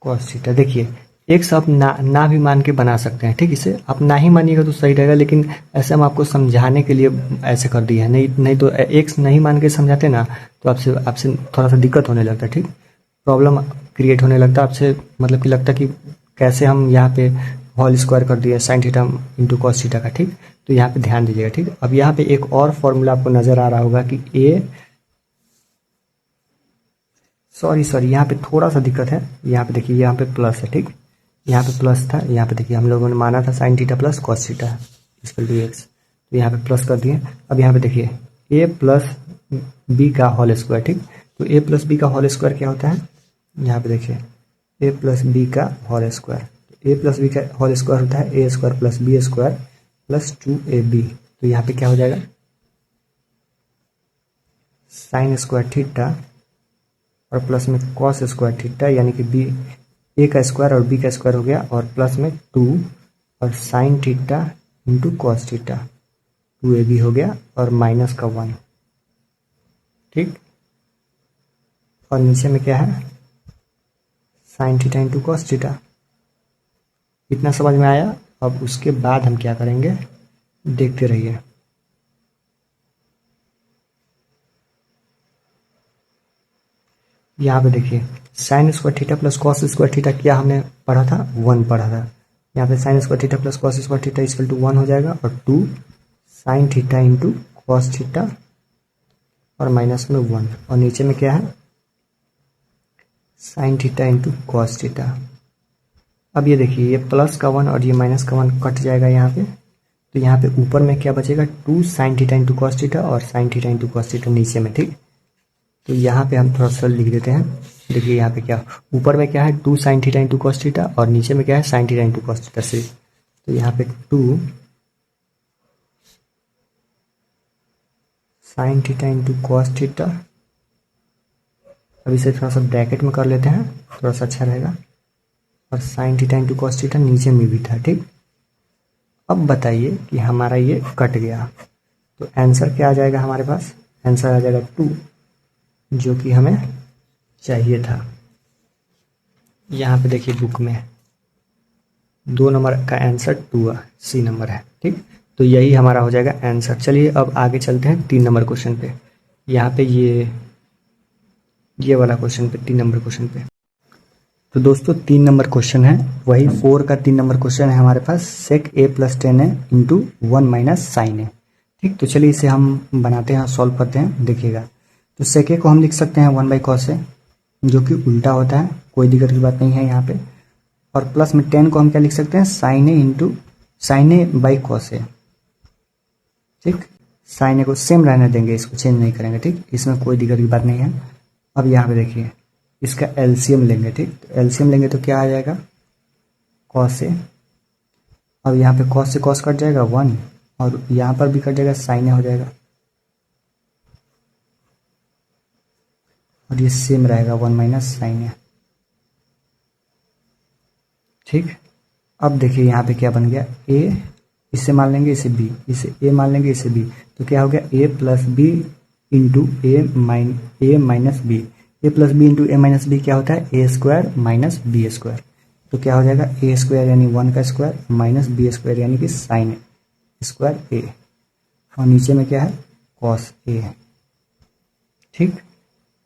cos theta. देखिए x आप ना भी मान के बना सकते हैं, ठीक। इसे आप ना ही मानिएगा तो सही रहेगा, लेकिन ऐसे हम आपको समझाने के लिए ऐसे कर दिया है, नहीं तो x नहीं मान के समझाते ना तो आपसे थोड़ा सा दिक्कत होने लगता है, ठीक। प्रॉब्लम क्रिएट होने लगता है आपसे, मतलब कि लगता कि कैसे हम यहाँ पे होल स्क्वायर कर दिए sign theta into cos theta का, ठीक। तो यहाँ पे ध्यान दीजिएगा, ठीक। अब यहाँ पे एक और फॉर्मूला आपको नजर आ रहा होगा कि सॉरी यहाँ पे थोड़ा सा दिक्कत है, यहाँ पे देखिए यहाँ पे प्लस है, ठीक। यहाँ पे प्लस था, यहाँ पे देखिए हम लोगों ने माना था sine theta plus cos theta equal to x, तो यहाँ पे प्लस कर दिए। अब यहाँ पे देखिए ए प्लस बी का होल स्क्वायर, ठीक। तो ए प्लस बी का होल स्क्वायर क्या होता है, यहाँ पे देखिए ए प्लस बी का whole square, A plus B का होल स्क्वायर होता है A square plus B square plus 2ab। तो यहाँ पे क्या हो जाएगा, साइन स्क्वायर थीटा और प्लस में कॉस स्क्वायर थीटा, यानी कि बी ए का स्क्वायर और बी का स्क्वायर हो गया, और प्लस में 2 और sine theta into cos theta 2ab हो गया और माइनस का 1, ठीक। और नीचे में क्या है, sine theta into cos theta. इतना समझ में आया। अब उसके बाद हम क्या करेंगे, देखते रहिए। यहाँ पे देखिए sine square theta plus cos square theta क्या हमने पढ़ा था, 1 पढ़ा था। यहाँ पे sine square theta plus cos square theta equal to 1 हो जाएगा, और 2 sine theta into cos theta और माइनस में 1, और नीचे में क्या है, sine theta into cos theta. अब ये देखिए ये प्लस का 1 और ये माइनस का 1 कट जाएगा यहाँ पे, तो यहाँ पे ऊपर में क्या बचेगा, 2 sine theta into cos theta और sine theta into cos theta नीचे में, ठीक। तो यहाँ पे हम थोड़ा सा लिख देते हैं। देखिए यहाँ पे क्या, ऊपर में क्या है 2 sine theta into cos theta और नीचे में क्या है sine theta into cos theta से, तो यहाँ पे 2 sine theta into cos theta. अब इसे थोड़ा सा ब्रैकेट में कर लेते हैं, थोड़ा सा अच्छा रहेगा, और sine theta into cos theta नीचे में भी था, ठीक। अब बताइए कि हमारा ये कट गया, तो आंसर क्या आ जाएगा हमारे पास, आंसर आ जाएगा 2, जो कि हमें चाहिए था। यहाँ पे देखिए बुक में 2 नंबर का आंसर 2 सी नंबर है, ठीक। तो यही हमारा हो जाएगा आंसर। चलिए अब आगे चलते हैं 3 नंबर क्वेश्चन पे। यहाँ पे ये वाला क्वेश्चन पे 3 नंबर क्वेश्चन पे, तो दोस्तों 3 नंबर क्वेश्चन है, वही 4 का 3 नंबर क्वेश्चन है हमारे पास, सेक a प्लस 10 है इंटू 1 माइनस साइन है, ठीक। तो चलिए इसे हम बनाते हैं, सॉल्व करते हैं, देखिएगा। तो सेक a को हम लिख सकते हैं 1 बाई कॉस ए, जो कि उल्टा होता है, कोई दिक्कत की बात नहीं है यहाँ पे। और प्लस में 10 को हम क्या लिख सकते हैं, sine A into sine A by cos A, ठीक। साइन ए को सेम रहने देंगे, इसको चेंज नहीं करेंगे, ठीक। इसमें कोई दिक्कत की बात नहीं है। अब यहाँ पे देखिए इसका एलसीएम लेंगे, ठीक। तो एलसीएम लेंगे तो क्या आ जाएगा, कॉस ए। अब यहाँ पे कॉस से कॉस कट जाएगा 1, और यहाँ पर भी कट जाएगा, साइन ए हो जाएगा, और ये सेम रहेगा 1 माइनस साइन ए, ठीक। अब देखिए यहाँ पे क्या बन गया, ए इससे मान लेंगे इसे बी, इसे ए मान लेंगे इसे बी, तो क्या हो गया ए प्लस बी इंटू ए माइनस बी। ए प्लस बी इंटू ए माइनस बी क्या होता है, A square minus B square. तो क्या हो जाएगा, ए स्क्वायर यानी 1 का स्क्वायर माइनस बी स्क्वायर यानी कि साइन स्क्वायर ए, और नीचे में क्या है कॉस ए, ठीक।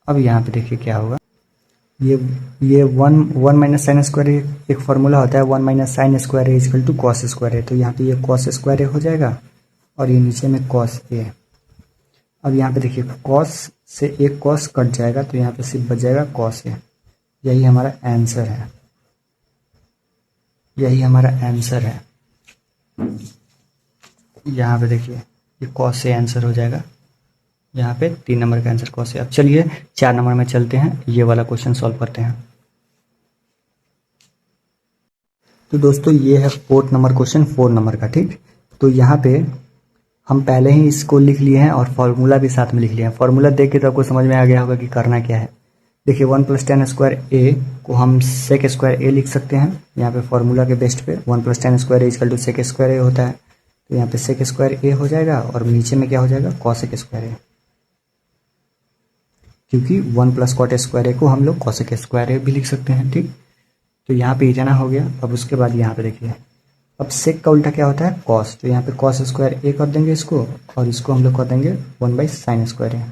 अब यहाँ पे देखिए क्या होगा, ये 1 माइनस साइन स्क्वायर एक फॉर्मूला होता है, 1 minus sine square A equal to cos square है, तो यहाँ पे ये कॉस स्क्वायर ए हो जाएगा, और ये नीचे में कॉस ए। अब यहाँ पे देखिए कॉस से एक कॉस कट जाएगा, तो यहाँ पे सिर्फ बच जाएगा कॉस ए। यही हमारा आंसर है, यही हमारा आंसर है। यहाँ पे देखिए ये कॉस से आंसर हो जाएगा, यहाँ पे 3 नंबर का आंसर कॉस है। अब चलिए 4 नंबर में चलते हैं, ये वाला क्वेश्चन सॉल्व करते हैं। तो दोस्तों ये है 4th नंबर क्वेश्चन, 4 नंबर का, ठीक। तो यहाँ पे हम पहले ही इसको लिख लिए हैं और फॉर्मूला भी साथ में लिख लिया है। फॉर्मूला देख के तो आपको समझ में आ गया होगा कि करना क्या है। देखिए 1 + tan स्क्वायर ए को हम सेक स्क्वायर ए लिख सकते हैं। यहाँ पे फॉर्मूला के बेस्ट पे 1 + tan square A equal to sec square A होता है। तो यहाँ पे सेक स्क्वायर ए हो जाएगा और नीचे में क्या हो जाएगा, कॉसेक स्क्वायर ए, क्योंकि 1 + कॉट स्क्वायर ए को हम लोग कॉसेक स्क्वायर ए भी लिख सकते हैं, ठीक। तो यहाँ पे इतना हो गया। अब उसके बाद यहाँ पे देखिए, अब सेक का उल्टा क्या होता है, कॉस। तो यहाँ पे कॉस स्क्वायर ए कर देंगे इसको, और इसको हम लोग कर देंगे 1/sin स्क्वायर ए,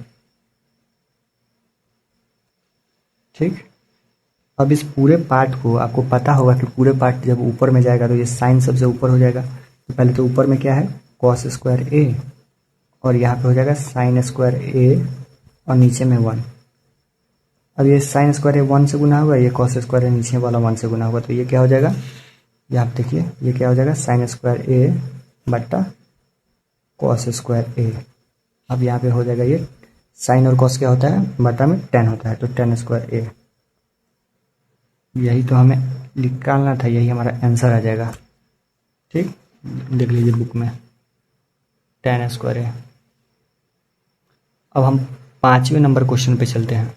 ठीक। अब इस पूरे पार्ट को आपको पता होगा कि पूरे पार्ट जब ऊपर में जाएगा तो ये साइन सबसे ऊपर हो जाएगा। तो पहले तो ऊपर में क्या है, कॉस स्क्वायर ए, और यहाँ पे हो जाएगा साइन स्क्वायर ए, और नीचे में 1। अब ये साइन स्क्वायर ए 1 से गुना होगा, ये कॉस स्क्वायर ए नीचे वाला 1 से गुना होगा। तो ये क्या हो जाएगा, ये आप देखिए, ये क्या हो जाएगा, साइन स्क्वायर ए बट्टा कॉस स्क्वायर ए। अब यहाँ पे हो जाएगा, ये साइन और कॉस क्या होता है, बटा में tan होता है, तो tan स्क्वायर ए। यही तो हमें निकालना था, यही हमारा आंसर आ जाएगा, ठीक। देख लीजिए बुक में, tan स्क्वायर ए। अब हम 5वें नंबर क्वेश्चन पे चलते हैं।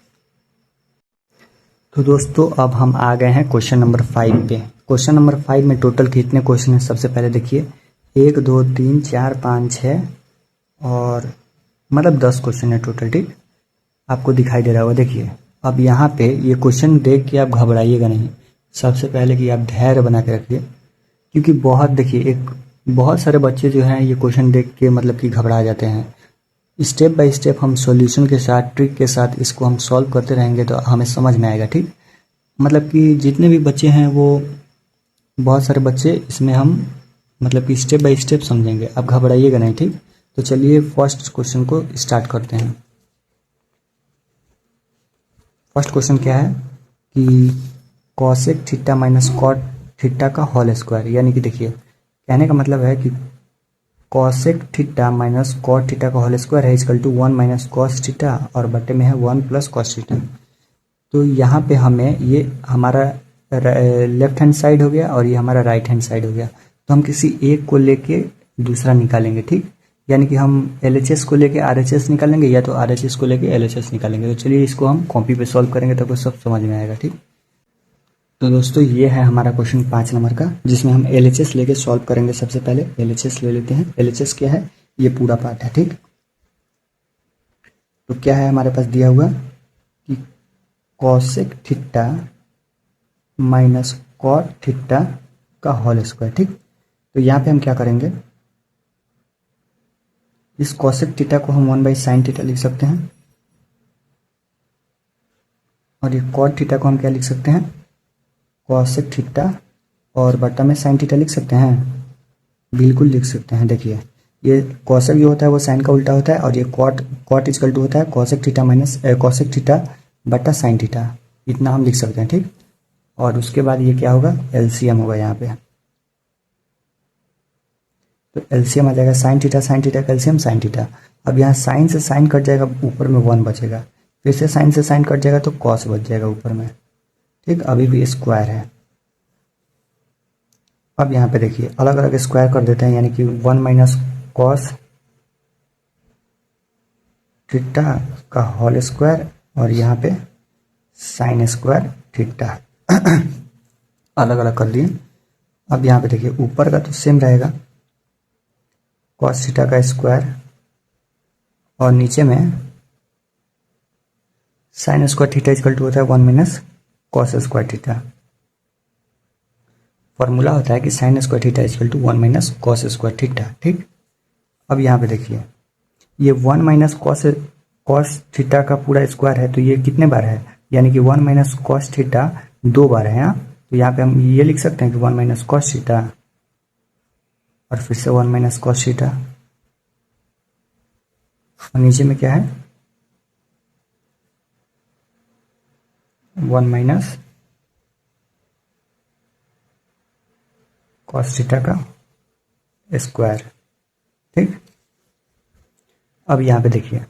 तो दोस्तों अब हम आ गए हैं क्वेश्चन नंबर 5 पे। क्वेश्चन नंबर 5 में टोटल कितने क्वेश्चन हैं, सबसे पहले देखिए 1 2 3 4 5 6 और मतलब 10 क्वेश्चन है टोटल, ठीक। आपको दिखाई दे रहा होगा, देखिए। अब यहाँ पे ये क्वेश्चन देख के आप घबराइएगा नहीं। सबसे पहले कि आप धैर्य बना के रखिए, क्योंकि देखिए बहुत सारे बच्चे जो हैं ये क्वेश्चन देख के मतलब कि घबरा जाते हैं। स्टेप बाय स्टेप हम सॉल्यूशन के साथ, ट्रिक के साथ इसको हम सॉल्व करते रहेंगे तो हमें समझ में आएगा, ठीक। मतलब कि जितने भी बच्चे हैं वो बहुत सारे बच्चे इसमें हम मतलब कि स्टेप बाय स्टेप समझेंगे, आप घबराइएगा नहीं, ठीक। तो चलिए फर्स्ट क्वेश्चन को स्टार्ट करते हैं। फर्स्ट क्वेश्चन क्या है कि cosec theta minus cot theta का होल स्क्वायर, यानी कि देखिए कहने का मतलब है कि cosec theta minus cot theta का होल स्क्वायर है इक्वल टू 1 - कॉस थीटा, और बटे में है 1 + कॉस थीटा। तो यहाँ पे हमें ये हमारा लेफ्ट हैंड साइड हो गया और ये हमारा राइट हैंड साइड हो गया। तो हम किसी एक को लेके दूसरा निकालेंगे, ठीक। यानी कि हम LHS को लेके RHS निकालेंगे या तो RHS को लेके LHS निकालेंगे। तो चलिए इसको हम कॉपी पे सॉल्व करेंगे तो आपको सब समझ में आएगा, ठीक। तो दोस्तों ये है हमारा क्वेश्चन 5 नंबर का, जिसमें हम LHS लेके सॉल्व करेंगे। सबसे पहले LHS ले लेते हैं। LHS क्या है, ये पूरा पार्ट है, ठीक। तो क्या है हमारे पास दिया हुआ कि cosec theta minus cot theta का होल स्क्वायर, ठीक। तो यहाँ पे हम क्या करेंगे, इस कॉसेक थीटा को हम 1/sin थीटा लिख सकते हैं, और ये कॉट थीटा को हम क्या लिख सकते हैं, कॉसेक थीटा, और बटा में साइन थीटा लिख सकते हैं, बिल्कुल लिख सकते हैं। देखिए ये कॉसेक जो होता है वो साइन का उल्टा होता है, और ये कॉट इक्वल टू होता है cosec theta minus cosec theta बटा साइन थीटा, इतना हम लिख सकते हैं, ठीक। और उसके बाद ये क्या होगा, LCM होगा यहाँ पे। तो LCM आ जाएगा साइन थीटा का LCM साइन थीटा। अब यहाँ साइन से साइन कट जाएगा, ऊपर में 1 बचेगा, फिर से साइन से साइन कट जाएगा तो कॉस बच जाएगा ऊपर में, ठीक। अभी भी स्क्वायर है। अब यहाँ पे देखिए अलग अलग स्क्वायर कर देते हैं, यानी कि 1 - कॉस थीटा का होल स्क्वायर, और यहाँ पे साइन स्क्वायर थीटा अलग अलग कर दिए। अब यहाँ पे देखिए ऊपर का तो सेम रहेगा, कॉस थीटा का स्क्वायर, और नीचे में sine square theta equal to होता है 1 - कॉस स्क्वायर थीटा। फॉर्मूला होता है कि sine square theta equal to 1 - cos square theta, ठीक। अब यहाँ पे देखिए ये 1 - कॉस थीटा का पूरा स्क्वायर है, तो ये कितने बार है, यानी कि 1 - कॉस थीटा 2 बार है यहाँ। तो यहाँ पे हम ये लिख सकते हैं कि 1 - कॉस थीटा, और फिर से 1 - कॉस थीटा, और नीचे में क्या है 1 - कॉस थीटा का स्क्वायर, ठीक। अब यहाँ पे देखिए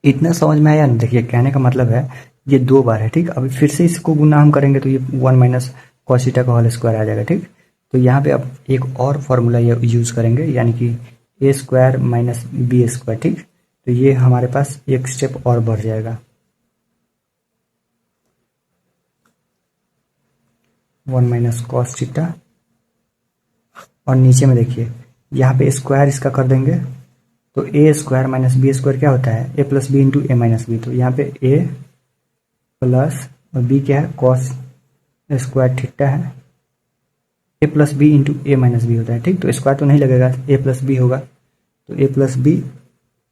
इतना समझ में आया ना? देखिए कहने का मतलब है ये 2 बार है, ठीक। अभी फिर से इसको गुना हम करेंगे तो ये 1 माइनस कॉस थीटा का होल स्क्वायर आ जाएगा, ठीक। तो यहाँ पे अब एक और फॉर्मूला ये यूज करेंगे, यानी कि ए स्क्वायर माइनस बी स्क्वायर, ठीक। तो ये हमारे पास एक स्टेप और बढ़ जाएगा, 1 माइनस कॉस थीटा। और नीचे में देखिए यहाँ पे स्क्वायर इसका कर देंगे तो ए स्क्वायर माइनस बी स्क्वायर क्या होता है? A plus B into A minus B. तो यहाँ पे ए प्लस और बी क्या है? कॉस स्क्वायर थीटा है। A plus B into A minus b होता है, ठीक। तो स्क्वायर तो नहीं लगेगा, ए प्लस बी होगा। तो A plus B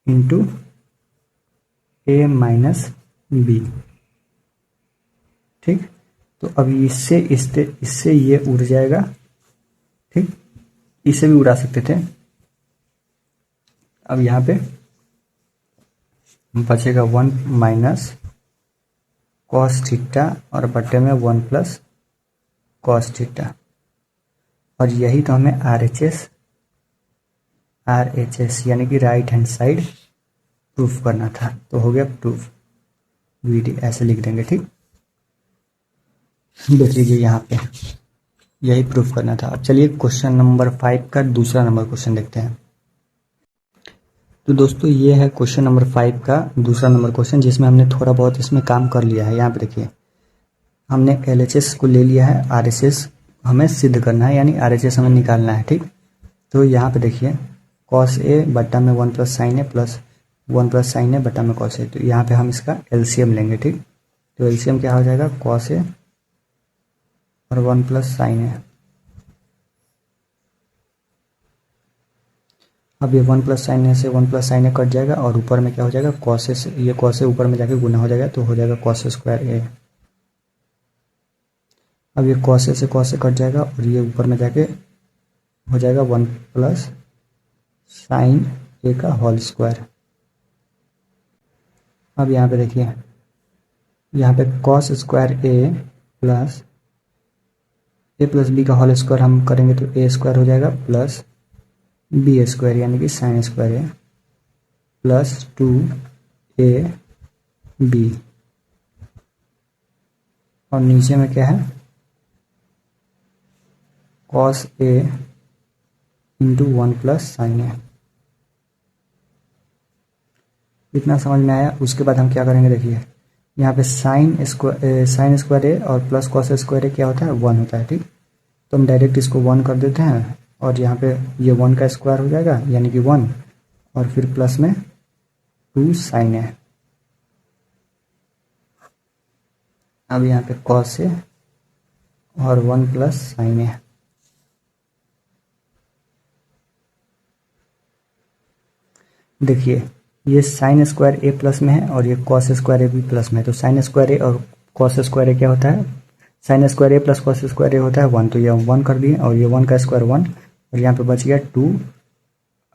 into A minus B, ठीक। तो अभी इससे ये उड़ जाएगा, ठीक। इसे भी उड़ा सकते थे। अब यहाँ पे बचेगा 1 माइनस कॉस थीटा और बट्टे में 1 प्लस कॉस थीटा। और यही तो हमें RHS यानी कि राइट हैंड साइड प्रूफ करना था। तो हो गया प्रूफ, VD ऐसे लिख देंगे, ठीक। देख लीजिए यहाँ पे यही प्रूफ करना था। अब चलिए क्वेश्चन नंबर 5 का दूसरा नंबर क्वेश्चन देखते हैं। तो दोस्तों ये है क्वेश्चन नंबर 5 का दूसरा नंबर क्वेश्चन, जिसमें हमने थोड़ा बहुत इसमें काम कर लिया है। यहाँ पे देखिए हमने LHS को ले लिया है, RHS हमें सिद्ध करना है, यानी RHS हमें निकालना है, ठीक। तो यहाँ पे देखिए कॉस ए बट्टा में 1 plus sign A plus 1 plus sign ए बट्टा में कॉस ए। तो यहाँ पे हम इसका LCM लेंगे, ठीक। तो LCM क्या हो जाएगा? कॉस ए और 1 प्लस साइन ए। अब ये 1 प्लस साइन ए से 1 प्लस साइन ए कट जाएगा और ऊपर में क्या हो जाएगा? कॉस ए से ये कॉस ए ऊपर में जाके गुना हो जाएगा, तो हो जाएगा कॉस स्क्वायर ए। अब ये कॉस ए से कॉस ए कट जाएगा और ये ऊपर में जाके हो जाएगा 1 प्लस साइन ए का होल स्क्वायर। अब यहाँ पे देखिए यहाँ पे cos square A plus B का होल स्क्वायर हम करेंगे तो ए स्क्वायर हो जाएगा प्लस बी स्क्वायर यानी कि sine square A plus 2ab। और नीचे में क्या है? Cos A into 1 plus sign ए। इतना समझ में आया। उसके बाद हम क्या करेंगे? देखिए यहाँ पे साइन स्क्वायर ए और प्लस कॉस स्क्वायर ए क्या होता है? 1 होता है, ठीक। तो हम डायरेक्ट इसको 1 कर देते हैं और यहाँ पे ये 1 का स्क्वायर हो जाएगा यानी कि 1 और फिर प्लस में 2 साइन ए। अब यहाँ पे कॉस ए और 1 प्लस साइन ए। देखिए ये साइन स्क्वायर ए प्लस में है और ये कॉस स्क्वायर ए भी प्लस में है। तो साइन स्क्वायर ए और कॉस स्क्वायर ए क्या होता है? Sign square A plus cos square A होता है 1। तो ये 1 कर दिए और ये 1 का स्क्वायर 1 और यहाँ पे बच गया 2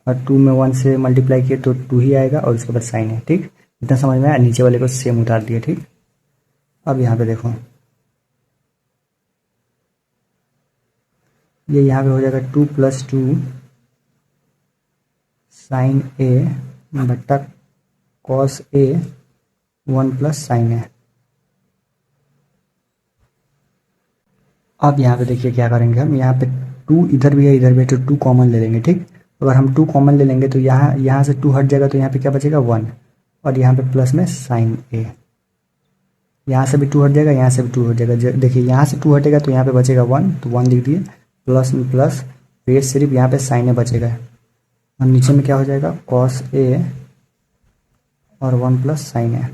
और 2 में 1 से मल्टीप्लाई किए तो 2 ही आएगा और उसके बाद साइन है, ठीक। इतना समझ में आया। नीचे वाले को सेम उतार दिए, ठीक। अब यहाँ पे देखो ये यहाँ पे हो जाएगा 2 प्लस 2 साइन ए बट्टा cos A 1 plus sign A. अब यहाँ पे देखिए क्या करेंगे हम, यहाँ पे 2 इधर भी है इधर भी है तो 2 कॉमन ले लेंगे, ठीक। अगर हम 2 कॉमन ले लेंगे तो यहाँ से 2 हट जाएगा तो यहाँ पे क्या बचेगा? 1 और यहाँ पे प्लस में साइन ए। यहाँ से भी 2 हट जाएगा, यहाँ से भी 2 हट जाएगा। देखिए यहाँ से 2 हटेगा तो यहाँ पे बचेगा 1, तो 1 लिख दिए प्लस में प्लस, फिर सिर्फ यहाँ पे साइन ए बचेगा और नीचे में क्या हो जाएगा? कॉस ए और 1 प्लस साइन ए।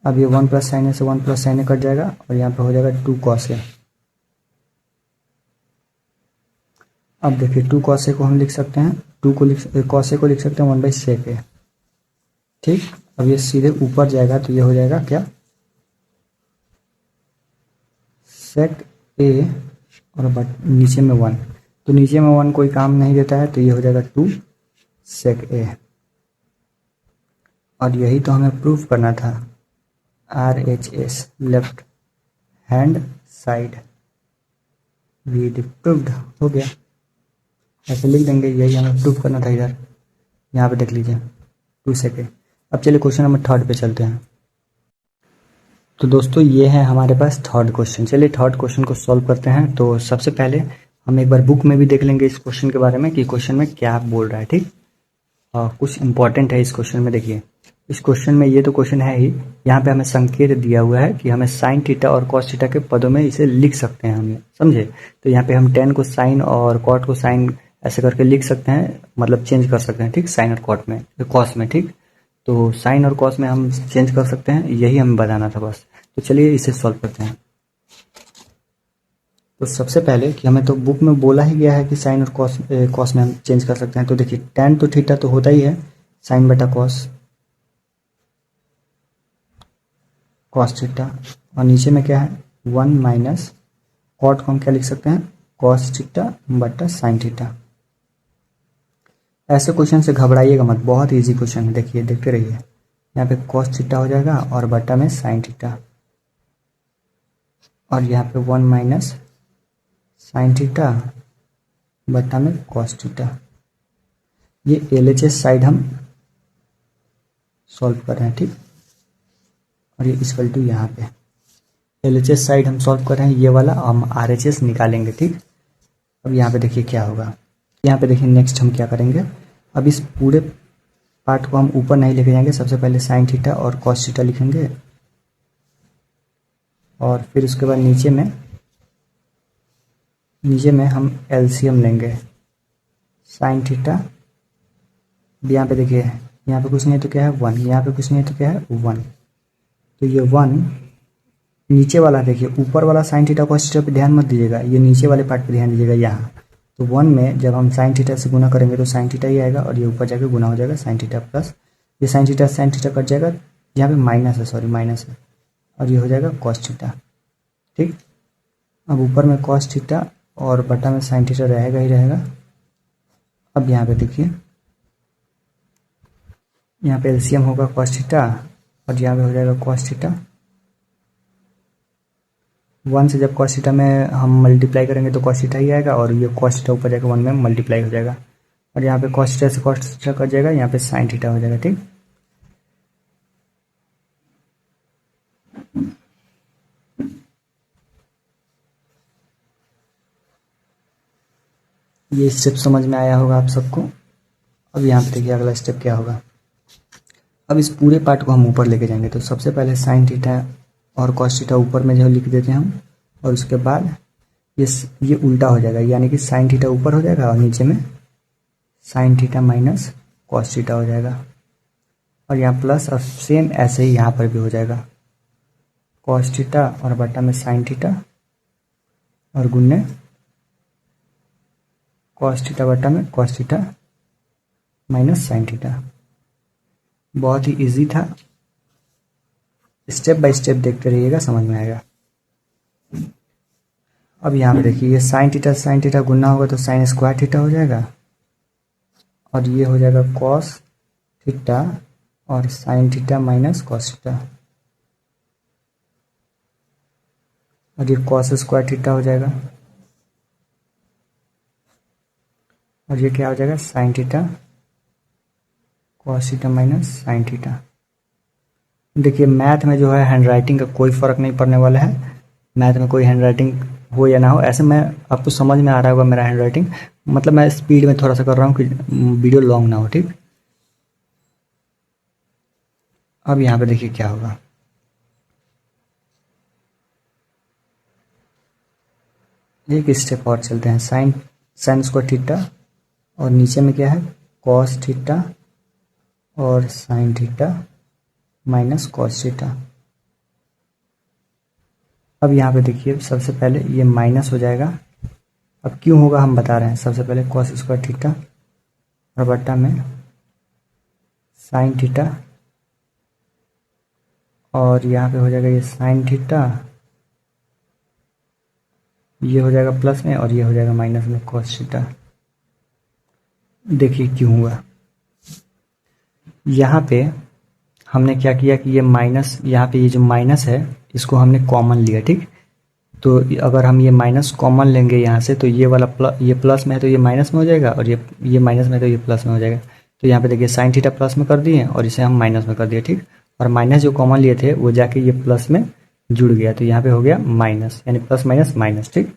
अब ये 1 प्लस साइन ए से 1 प्लस साइन ए कट जाएगा और यहाँ पे हो जाएगा 2 कॉस ए। अब देखिए 2 कॉस ए को हम लिख सकते हैं, कॉस ए को लिख सकते हैं 1 बाई सेक ए, ठीक। अब ये सीधे ऊपर जाएगा तो ये हो जाएगा क्या? सेक ए और नीचे में 1, तो नीचे में 1 कोई काम नहीं देता है तो ये हो जाएगा 2 सेक ए। और यही तो हमें प्रूफ करना था, RHS left hand side VD proved हो गया। ऐसे लिख देंगे, यही हमें प्रूफ करना था इधर। यहाँ पे देख लीजिए 2 सेकेंड। अब चलिए क्वेश्चन नंबर 3 पे चलते हैं। तो दोस्तों ये है हमारे पास 3rd क्वेश्चन। चलिए 3rd क्वेश्चन को सॉल्व करते हैं। तो सबसे पहले हम एक बार बुक में भी देख लेंगे इस क्वेश्चन के बारे में कि क्वेश्चन में क्या बोल रहा है, ठीक। कुछ इंपॉर्टेंट है इस क्वेश्चन में। देखिए इस क्वेश्चन में, ये तो क्वेश्चन है ही, यहाँ पे हमें संकेत दिया हुआ है कि हमें साइन थीटा और कॉस थीटा के पदों में इसे लिख सकते हैं हम, समझे। तो यहाँ पे हम टेन को साइन और कॉट को साइन ऐसे करके लिख सकते हैं, मतलब चेंज कर सकते हैं, ठीक, साइन और कॉट में, कॉस में, ठीक। तो साइन और कॉस में हम चेंज कर सकते हैं, यही हमें बताना था बस। तो चलिए इसे सॉल्व करते हैं। तो सबसे पहले कि हमें तो बुक में बोला ही गया है कि साइन और कॉस में हम चेंज कर सकते हैं। तो देखिए टेन तो थीटा तो होता ही है, साइन बटा कॉस, कॉस थीटा, और नीचे में क्या है 1 माइनस कॉट को हम क्या लिख सकते हैं, कॉस थीटा बटा साइन थीटा। ऐसे क्वेश्चन से घबराइएगा मत, बहुत इजी क्वेश्चन है। देखिए देखते रहिए, यहाँ पे कॉस थीटा हो जाएगा और बटा में साइन थीटा, और यहाँ पे 1 माइनस साइन थीटा बटा में कॉस थीटा। ये LHS साइड हम सॉल्व कर रहे हैं, ठीक। और ये इक्वल टू यहाँ पे LHS साइड हम सॉल्व कर रहे हैं, ये वाला हम RHS निकालेंगे, ठीक। अब यहाँ पे देखिए क्या होगा, यहाँ पे देखिए नेक्स्ट हम क्या करेंगे। अब इस पूरे पार्ट को हम ऊपर नहीं लेके जाएंगे, सबसे पहले साइन थीटा और कॉस थीटा लिखेंगे, और फिर उसके बाद नीचे में हम LCM लेंगे, साइन थीटा। यहाँ पे देखिए, यहाँ पे कुछ नहीं है तो क्या है 1, यहाँ पे कुछ नहीं है तो क्या है 1। तो ये 1 नीचे वाला, देखिए ऊपर वाला साइन थीटा कॉस थीटा पे ध्यान मत दीजिएगा, ये नीचे वाले पार्ट पे ध्यान दीजिएगा यहाँ। तो 1 में जब हम साइन थीटा से गुना करेंगे तो साइन थीटा ही आएगा, और ये ऊपर जाकर गुना हो जाएगा साइन थीटा प्लस, ये साइन थीटा कट जाएगा, यहाँ पे माइनस है, सॉरी माइनस है, और ये हो जाएगा कॉस थीटा, ठीक। अब ऊपर में कॉस थीटा और बटा में साइन थीटा रहेगा ही रहेगा। अब यहाँ पे देखिए, यहाँ पे LCM होगा कॉस थीटा, और यहाँ पे हो जाएगा कॉस थीटा। 1 से जब कॉस थीटा में हम मल्टीप्लाई करेंगे तो कॉस थीटा ही आएगा, और ये कॉस थीटा ऊपर जाकर 1 में मल्टीप्लाई हो जाएगा, और यहाँ पे कॉस थीटा से कॉस थीटा कट जाएगा, यहाँ पे साइन थीटा हो जाएगा, ठीक। ये स्टेप समझ में आया होगा आप सबको। अब यहाँ पे देखिए अगला स्टेप क्या होगा। अब इस पूरे पार्ट को हम ऊपर लेके जाएंगे, तो सबसे पहले साइन थीटा और कॉस थीटा ऊपर में जो लिख देते हैं हम, और उसके बाद ये उल्टा हो जाएगा, यानी कि साइन थीटा ऊपर हो जाएगा और नीचे में sine theta minus cos theta हो जाएगा, और यहाँ प्लस, और सेम ऐसे ही यहाँ पर भी हो जाएगा, कॉस थीटा और बटा में साइन थीटा, और गुणने कॉस थीटा बटा में cos theta minus sine theta. बहुत ही इजी था, स्टेप बाय स्टेप देखते रहिएगा, समझ में आएगा। अब यहाँ पे देखिए, ये साइन थीटा गुना होगा तो साइन स्क्वायर थीटा हो जाएगा, और ये हो जाएगा कॉस थीटा और sine theta minus cos theta, और ये कॉस स्क्वायर थीटा हो जाएगा, और ये क्या हो जाएगा sine theta cos theta minus sine theta. देखिए मैथ में जो है हैंड राइटिंग का कोई फर्क नहीं पड़ने वाला है, मैथ में कोई हैंड राइटिंग हो या ना हो, ऐसे मैं आपको समझ में आ रहा होगा मेरा हैंड राइटिंग, मतलब मैं स्पीड में थोड़ा सा कर रहा हूँ कि वीडियो लॉन्ग ना हो, ठीक। अब यहाँ पे देखिए क्या होगा, एक स्टेप और चलते हैं, साइन स्क्वायर थीटा, और नीचे में क्या है कॉस थीटा और sine theta minus cos theta. अब यहाँ पे देखिए सबसे पहले ये माइनस हो जाएगा, अब क्यों होगा हम बता रहे हैं। सबसे पहले कॉस स्क्वायर थीटा और बटा में साइन थीटा, और यहाँ पे हो जाएगा ये साइन थीटा, ये हो जाएगा प्लस में, और ये हो जाएगा माइनस में कॉस थीटा। देखिए क्यों हुआ, यहाँ पे हमने क्या किया कि ये माइनस, यहाँ पे ये जो माइनस है इसको हमने कॉमन लिया, ठीक। तो अगर हम ये माइनस कॉमन लेंगे यहाँ से, तो ये वाला ये प्लस में है तो ये माइनस में हो जाएगा, और ये माइनस में है तो ये प्लस में हो जाएगा। तो यहाँ पे देखिए साइन थीटा प्लस में कर दिए और इसे हम माइनस में कर दिए, ठीक। और माइनस जो कॉमन लिए थे वो जाके ये प्लस में जुड़ गया, तो यहाँ पे हो गया माइनस, यानी प्लस माइनस माइनस, ठीक।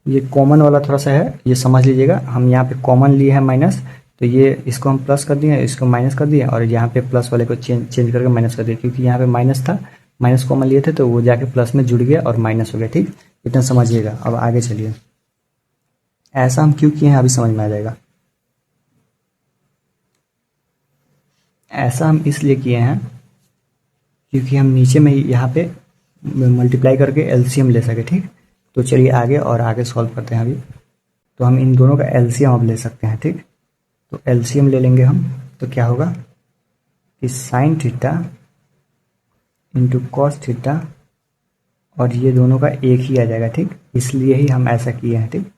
ये कॉमन वाला थोड़ा सा है, ये समझ लीजिएगा। हम यहाँ पे कॉमन लिए हैं माइनस, तो ये इसको हम प्लस कर दिए, इसको माइनस कर दिए, और यहाँ पे प्लस वाले को चेंज करके माइनस कर दिया, क्योंकि यहाँ पे माइनस था, माइनस कॉमन लिए थे तो वो जाके प्लस में जुड़ गया और माइनस हो गया, ठीक। इतना समझिएगा। अब आगे चलिए, ऐसा हम क्यों किए हैं अभी समझ में आ जाएगा। ऐसा हम इसलिए किए हैं क्योंकि हम नीचे में यहाँ पे मल्टीप्लाई करके एलसीएम ले सके, ठीक। तो चलिए आगे और आगे सॉल्व करते हैं अभी। तो हम इन दोनों का एलसीएम अब ले सकते हैं, ठीक। तो एलसीएम ले लेंगे हम, तो क्या होगा कि sign theta into cos theta, और ये दोनों का एक ही आ जाएगा, ठीक। इसलिए ही हम ऐसा किए हैं, ठीक।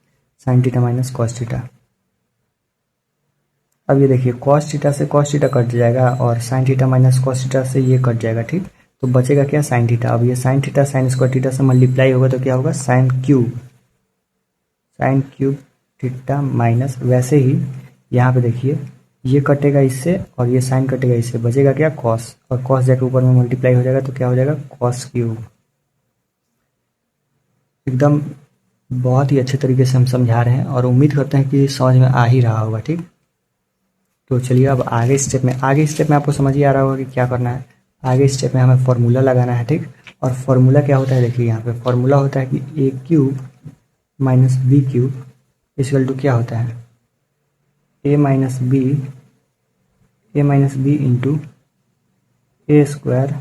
Sine theta minus cos theta. अब ये देखिए कॉस थीटा से कॉस थीटा कट जाएगा और sine theta minus cos theta से ये कट जाएगा, ठीक। तो बचेगा क्या, साइन थीटा। अब ये sine theta sine square theta से मल्टीप्लाई होगा तो क्या होगा, साइन क्यूब थीटा माइनस, वैसे ही यहाँ पे देखिए ये कटेगा इससे और ये साइन कटेगा इससे, बचेगा क्या, कॉस, और कॉस जाके ऊपर में मल्टीप्लाई हो जाएगा तो क्या हो जाएगा, कॉस क्यूब। एकदम बहुत ही अच्छे तरीके से हम समझा रहे हैं और उम्मीद करते हैं कि समझ में आ ही रहा होगा, ठीक। तो चलिए अब आगे स्टेप में आपको समझ ही आ रहा होगा कि क्या करना है। आगे स्टेप में हमें फॉर्मूला लगाना है, ठीक। और फॉर्मूला क्या होता है, देखिए यहाँ पे फॉर्मूला होता है कि A cube minus B cube equal to क्या होता है, A minus B into A square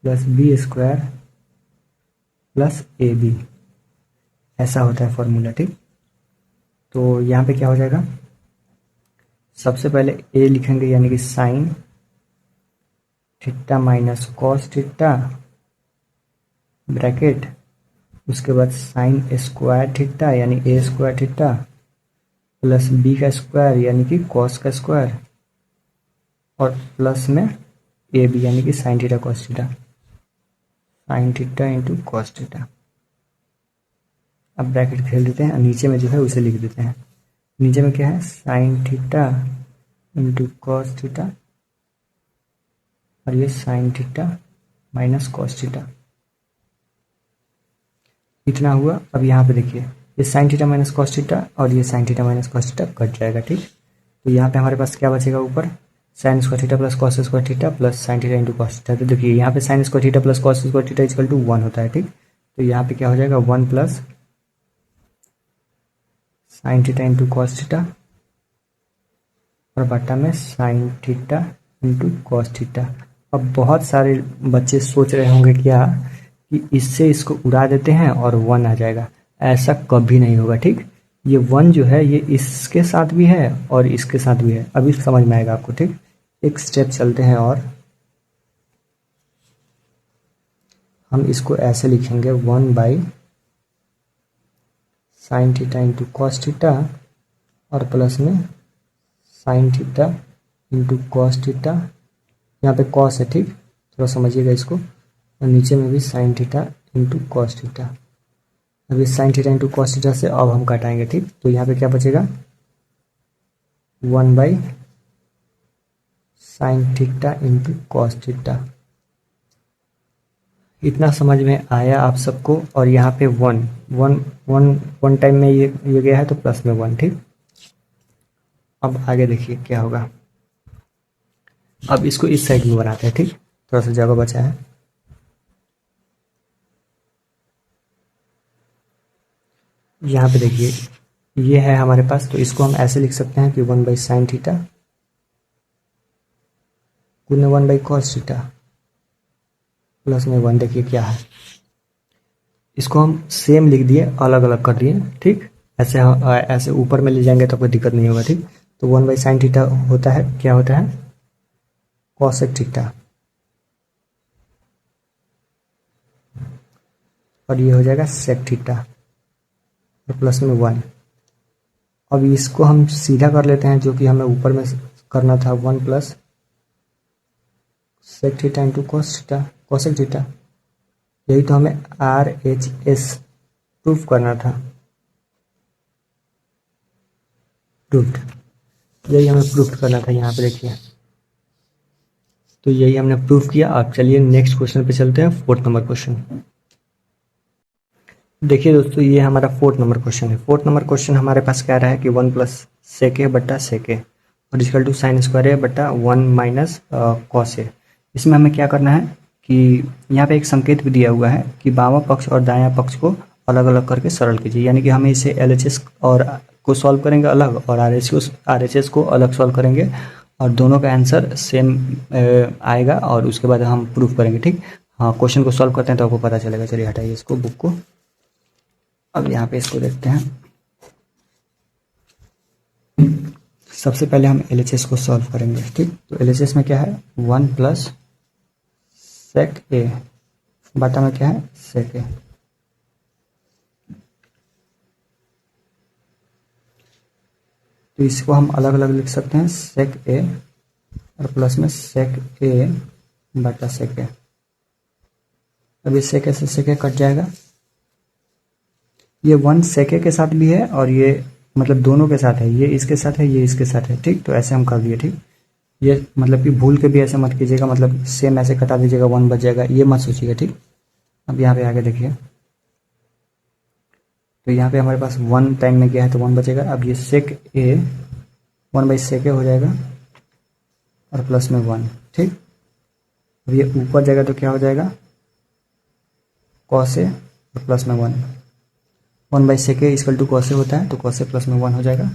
plus B square plus A B, ऐसा होता है फॉर्मूला, ठीक। तो यहाँ पे क्या हो जाएगा, सबसे पहले ए लिखेंगे यानी कि sine theta minus cos theta bracket, उसके बाद साइन स्क्वायर थीटा यानी ए स्क्वायर थीटा प्लस बी का स्क्वायर यानी कि कॉस का स्क्वायर, और प्लस में ए बी यानी कि sine theta cos theta, sign theta into cos theta. अब ब्रैकेट खेल देते हैं, नीचे में जो है उसे लिख देते हैं। नीचे में क्या है, sine theta into cos theta, और ये sine theta minus cos theta, इतना हुआ। अब यहाँ पे देखिए ये sine theta minus cos theta और ये sine theta minus cos theta cut जाएगा, ठीक। तो यहाँ पे हमारे पास क्या बचेगा, ऊपर sine square theta plus cos square theta plus sine theta into cos theta. तो देखिए यहाँ पे sine square theta plus cos square theta equal to 1 होता है, ठीक। तो यहाँ पे क्या हो जाएगा, 1 plus sine theta into cos theta और बटा में sign theta into cos theta. अब बहुत सारे बच्चे सोच रहे होंगे क्या कि इससे इसको उड़ा देते हैं और 1 आ जाएगा, ऐसा कभी नहीं होगा, ठीक। ये 1 जो है ये इसके साथ भी है और इसके साथ भी है, अभी समझ में आएगा आपको, ठीक। एक स्टेप चलते हैं और हम इसको ऐसे लिखेंगे 1 by sign theta into cos theta और प्लस में sign theta into cos theta, यहाँ पे कॉस है, ठीक, थोड़ा समझिएगा इसको, और नीचे में भी sine theta into cos theta. अभी sine theta into cos theta से अब हम घटाएंगे, ठीक। तो यहाँ पे क्या बचेगा, 1 by sign theta into cos theta. इतना समझ में आया आप सबको। और यहाँ पे 1 टाइम में ये गया है तो प्लस में 1, ठीक। अब आगे देखिए क्या होगा। अब इसको इस साइड में बनाते हैं, ठीक, थोड़ा सा जगह बचा है। यहाँ पे देखिए ये है हमारे पास, तो इसको हम ऐसे लिख सकते हैं कि 1 बाई साइन थीटा गुने 1 बाई कॉस थीटा प्लस में 1। देखिए क्या है, इसको हम सेम लिख दिए, अलग अलग कर दिए, ठीक। ऐसे ऊपर में ले जाएंगे तो कोई दिक्कत नहीं होगा, ठीक। तो 1 बाई साइन थीटा होता है, क्या होता है, कॉसेक थीटा, और ये हो जाएगा सेक थीटा और प्लस में 1। अब इसको हम सीधा कर लेते हैं, जो कि हमें ऊपर में करना था, 1 plus sec theta into cos theta cosec theta. यही तो हमें RHS प्रूफ करना था, प्रूफ्ड। यही हमें प्रूफ करना था यहाँ पे देखिए। तो यही हमने प्रूफ किया। अब चलिए नेक्स्ट क्वेश्चन पे चलते हैं, 4th नंबर क्वेश्चन। देखिए दोस्तों, ये हमारा 4th नंबर क्वेश्चन है। 4th नंबर क्वेश्चन हमारे पास क्या रहा है कि 1 प्लस सेक ए बट्टा सेक ए और इक्वल टू साइन स्क्वायर ए बट्टा 1 माइनस कॉस ए। इसमें हमें क्या करना है कि यहाँ पे एक संकेत भी दिया हुआ है कि बायां पक्ष और दायां पक्ष को अलग अलग करके सरल कीजिए, यानी कि हमें इसे LHS और को सॉल्व करेंगे अलग और RHS को अलग सॉल्व करेंगे और दोनों का आंसर सेम आएगा और उसके बाद हम प्रूफ करेंगे। ठीक, हाँ, क्वेश्चन को सॉल्व करते हैं तो आपको पता चलेगा। चलिए हटाइए इसको, बुक को। अब यहाँ पे इसको देखते हैं। सबसे पहले हम LHS को सॉल्व करेंगे। ठीक, तो LHS में क्या है 1 प्लस सेक ए बटा में क्या है सेक ए। तो इसको हम अलग अलग लिख सकते हैं, सेक ए और प्लस में सेक ए बटा सेक ए। अब ये सेक ए से सेक ए कट जाएगा। ये 1 सेके के साथ भी है और ये मतलब दोनों के साथ है, ये इसके साथ है, ये इसके साथ है। ठीक, तो ऐसे हम कर दिए। ठीक, ये मतलब कि भूल के भी ऐसे मत कीजिएगा, मतलब सेम ऐसे कटा दीजिएगा 1 बच जाएगा, ये मत सोचिएगा। ठीक, अब यहाँ पे आगे देखिए, तो यहाँ पे हमारे पास 1 टाइम में गया है तो 1 बचेगा। अब ये सेक ए 1 बाई सेक ए हो जाएगा और प्लस में 1। ठीक, अब ये ऊपर जाएगा तो क्या हो जाएगा कॉस ए और प्लस में 1 by sec A equal to cos A होता है, तो कॉस ए प्लस में 1 हो जाएगा।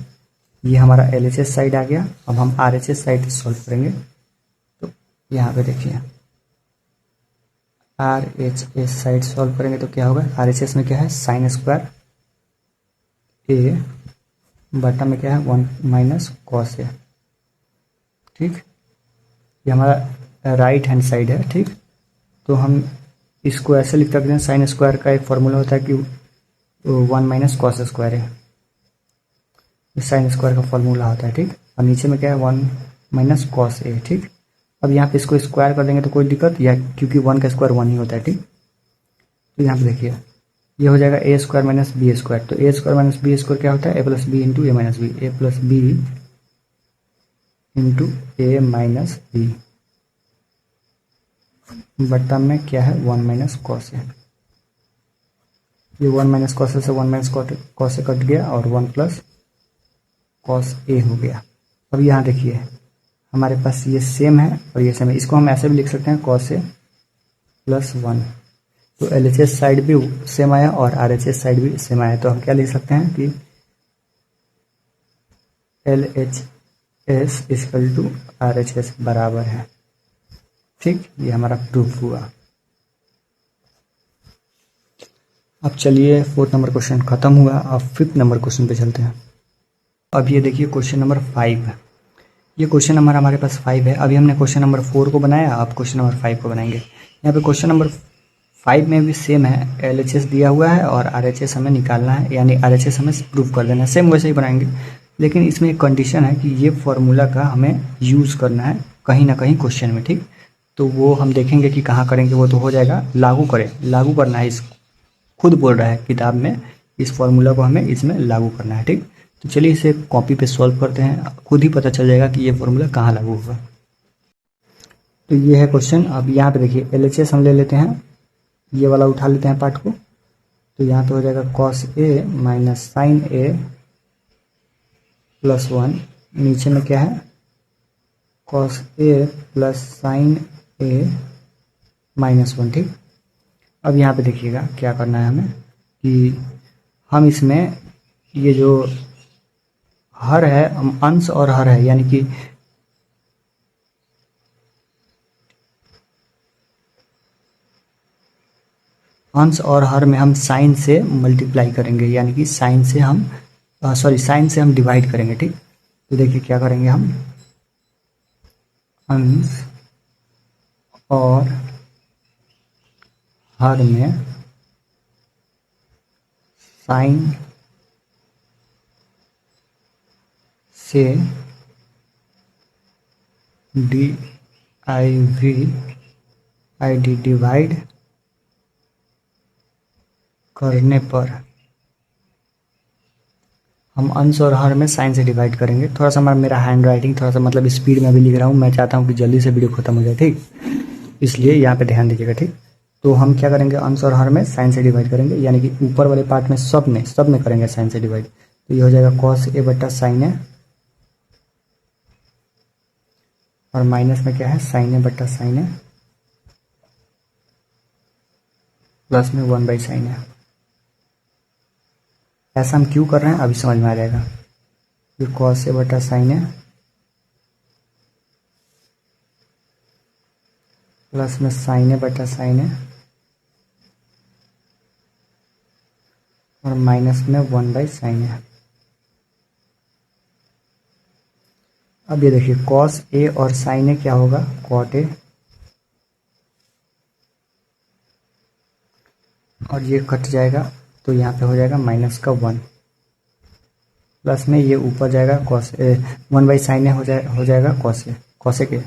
ये हमारा LHS साइड आ गया। अब हम RHS साइड सॉल्व करेंगे। तो यहाँ पे देखिए, RHS साइड सॉल्व करेंगे तो क्या होगा, RHS में क्या है साइन स्क्वायर ए बटा में क्या है 1 माइनस कॉस ए। ठीक, ये हमारा राइट हैंड साइड है। ठीक, तो हम इसको ऐसे लिख सकते हैं, साइन स्क्वायर का एक फॉर्मूला होता है कि 1 माइनस कॉस स्क्वायर है, साइन स्क्वायर का फॉर्मूला होता है। ठीक, और नीचे में क्या है 1 माइनस कॉस ए। ठीक, अब यहाँ पे इसको स्क्वायर कर देंगे तो कोई दिक्कत, या क्योंकि 1 का स्क्वायर 1 ही होता है। ठीक, तो यहाँ पे देखिए ये हो जाएगा ए स्क्वायर माइनस बी स्क्वायर। तो ए स्क्वायर माइनस बी स्क्वायर क्या होता है, A plus B into A minus B, A plus B into A minus B बट्टा में क्या है 1 माइनस कॉस ए। ये 1 माइनस कॉस ए से 1 माइनस कॉस ए कट गया और 1 प्लस कॉस ए हो गया। अब यहाँ देखिए हमारे पास ये सेम है और ये सेम है, इसको हम ऐसे भी लिख सकते हैं कॉस ए प्लस 1। तो LHS साइड भी सेम आया और RHS साइड भी सेम आया, तो हम क्या लिख सकते हैं कि LHS इक्वल टू RHS बराबर है। ठीक, ये हमारा प्रूफ हुआ। अब चलिए 4th नंबर क्वेश्चन खत्म हुआ। अब 5th नंबर क्वेश्चन पे चलते हैं। अब ये देखिए क्वेश्चन नंबर 5, ये क्वेश्चन नंबर हमारे पास 5 है। अभी हमने क्वेश्चन नंबर 4 को बनाया, अब क्वेश्चन नंबर 5 को बनाएंगे। यहाँ पे क्वेश्चन नंबर 5 में भी सेम है, LHS दिया हुआ है और RHS हमें निकालना है, यानी RHS हमें प्रूफ कर देना है। सेम वैसे ही बनाएंगे, लेकिन इसमें एक कंडीशन है कि ये फॉर्मूला का हमें यूज़ करना है कहीं ना कहीं क्वेश्चन में। ठीक, तो वो हम देखेंगे कि कहाँ करेंगे, वो तो हो जाएगा लागू करें, लागू करना है। इस खुद बोल रहा है किताब में, इस फॉर्मूला को हमें इसमें लागू करना है। ठीक, तो चलिए इसे कॉपी पे सॉल्व करते हैं, खुद ही पता चल जाएगा कि ये फॉर्मूला कहाँ लागू होगा। तो ये है क्वेश्चन। अब यहाँ पे देखिए LHS हम ले लेते हैं, ये वाला उठा लेते हैं पार्ट को। तो यहाँ पे हो जाएगा cos A minus sign A plus 1, नीचे में क्या है cos A plus sign A minus 1। ठीक, अब यहाँ पे देखिएगा क्या करना है हमें कि हम इसमें ये जो हर है, अंश और हर है, यानी कि अंश और हर में हम साइन से मल्टीप्लाई करेंगे, यानी कि साइन से हम साइन से हम डिवाइड करेंगे। ठीक, तो देखिए क्या करेंगे हम, अंश और हर में साइन से डिवाइड करने पर हम अंश और हर में साइन से डिवाइड करेंगे। थोड़ा सा मेरा हैंड राइटिंग थोड़ा सा मतलब स्पीड में अभी लिख रहा हूँ, मैं चाहता हूँ कि जल्दी से वीडियो खत्म हो जाए, ठीक, इसलिए यहाँ पे ध्यान दीजिएगा, ठीक। तो हम क्या करेंगे, अंश और हर में साइन से डिवाइड करेंगे, यानी कि ऊपर वाले पार्ट में सब में करेंगे साइन से डिवाइड। तो ये हो जाएगा कॉस ए बट्टा साइन ए, और माइनस में क्या है, साइन ए बट्टा साइन ए, प्लस में 1/sin ए। ऐसा हम क्यों कर रहे हैं अभी समझ में आ जाएगा। ये कॉस ए बटा साइन ए प्लस में साइन ए बटा साइन ए और माइनस में 1/sin ए। अब ये देखिए कॉस ए और साइन ए क्या होगा, कॉट ए, और ये कट जाएगा तो यहाँ पे हो जाएगा माइनस का 1, प्लस में ये ऊपर जाएगा कॉस ए, 1/sin ए हो जाएगा कॉसेक ए।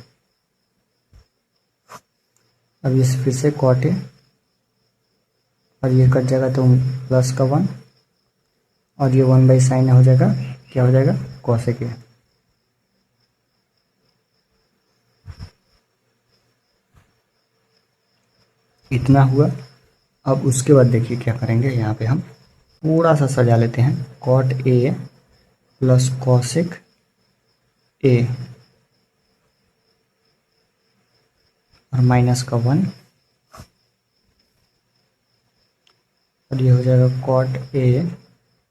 अब ये फिर से कॉट ए और ये कट जाएगा तो प्लस का 1, और ये 1/sin ए हो जाएगा, क्या हो जाएगा, कॉसेक ए। इतना हुआ। अब उसके बाद देखिए क्या करेंगे, यहाँ पे हम थोड़ा सा सजा लेते हैं, cot A plus cosec A और माइनस का 1, और ये हो जाएगा cot A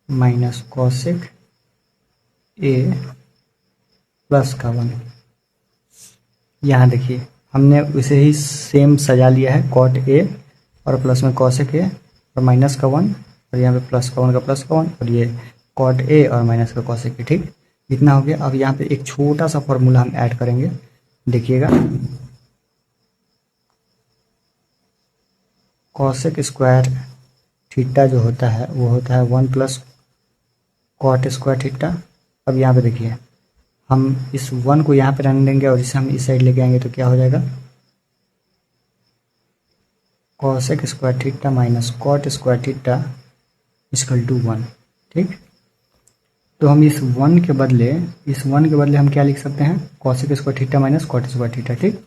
minus cosec A plus का 1। यहाँ देखिए हमने उसे ही सेम सजा लिया है, कॉट ए और प्लस में कॉसेक ए और माइनस का 1, और यहाँ पे प्लस का 1 का प्लस का 1, और ये कॉट ए और माइनस का कॉसेक ए, ठीक, इतना हो गया। अब यहाँ पे एक छोटा सा फॉर्मूला हम ऐड करेंगे, देखिएगा, कॉसेक स्क्वायर थीटा जो होता है वो होता है 1 प्लस कॉट स्क्वायर थीटा। अब यहाँ पे देखिए हम इस 1 को यहाँ पे रहने देंगे और इसे हम इस साइड लेके आएंगे तो क्या हो जाएगा, cosec square theta minus cot square theta equal to 1, ठीक। तो हम इस 1 के बदले हम क्या लिख सकते हैं, cosec square theta minus cot square theta, ठीक।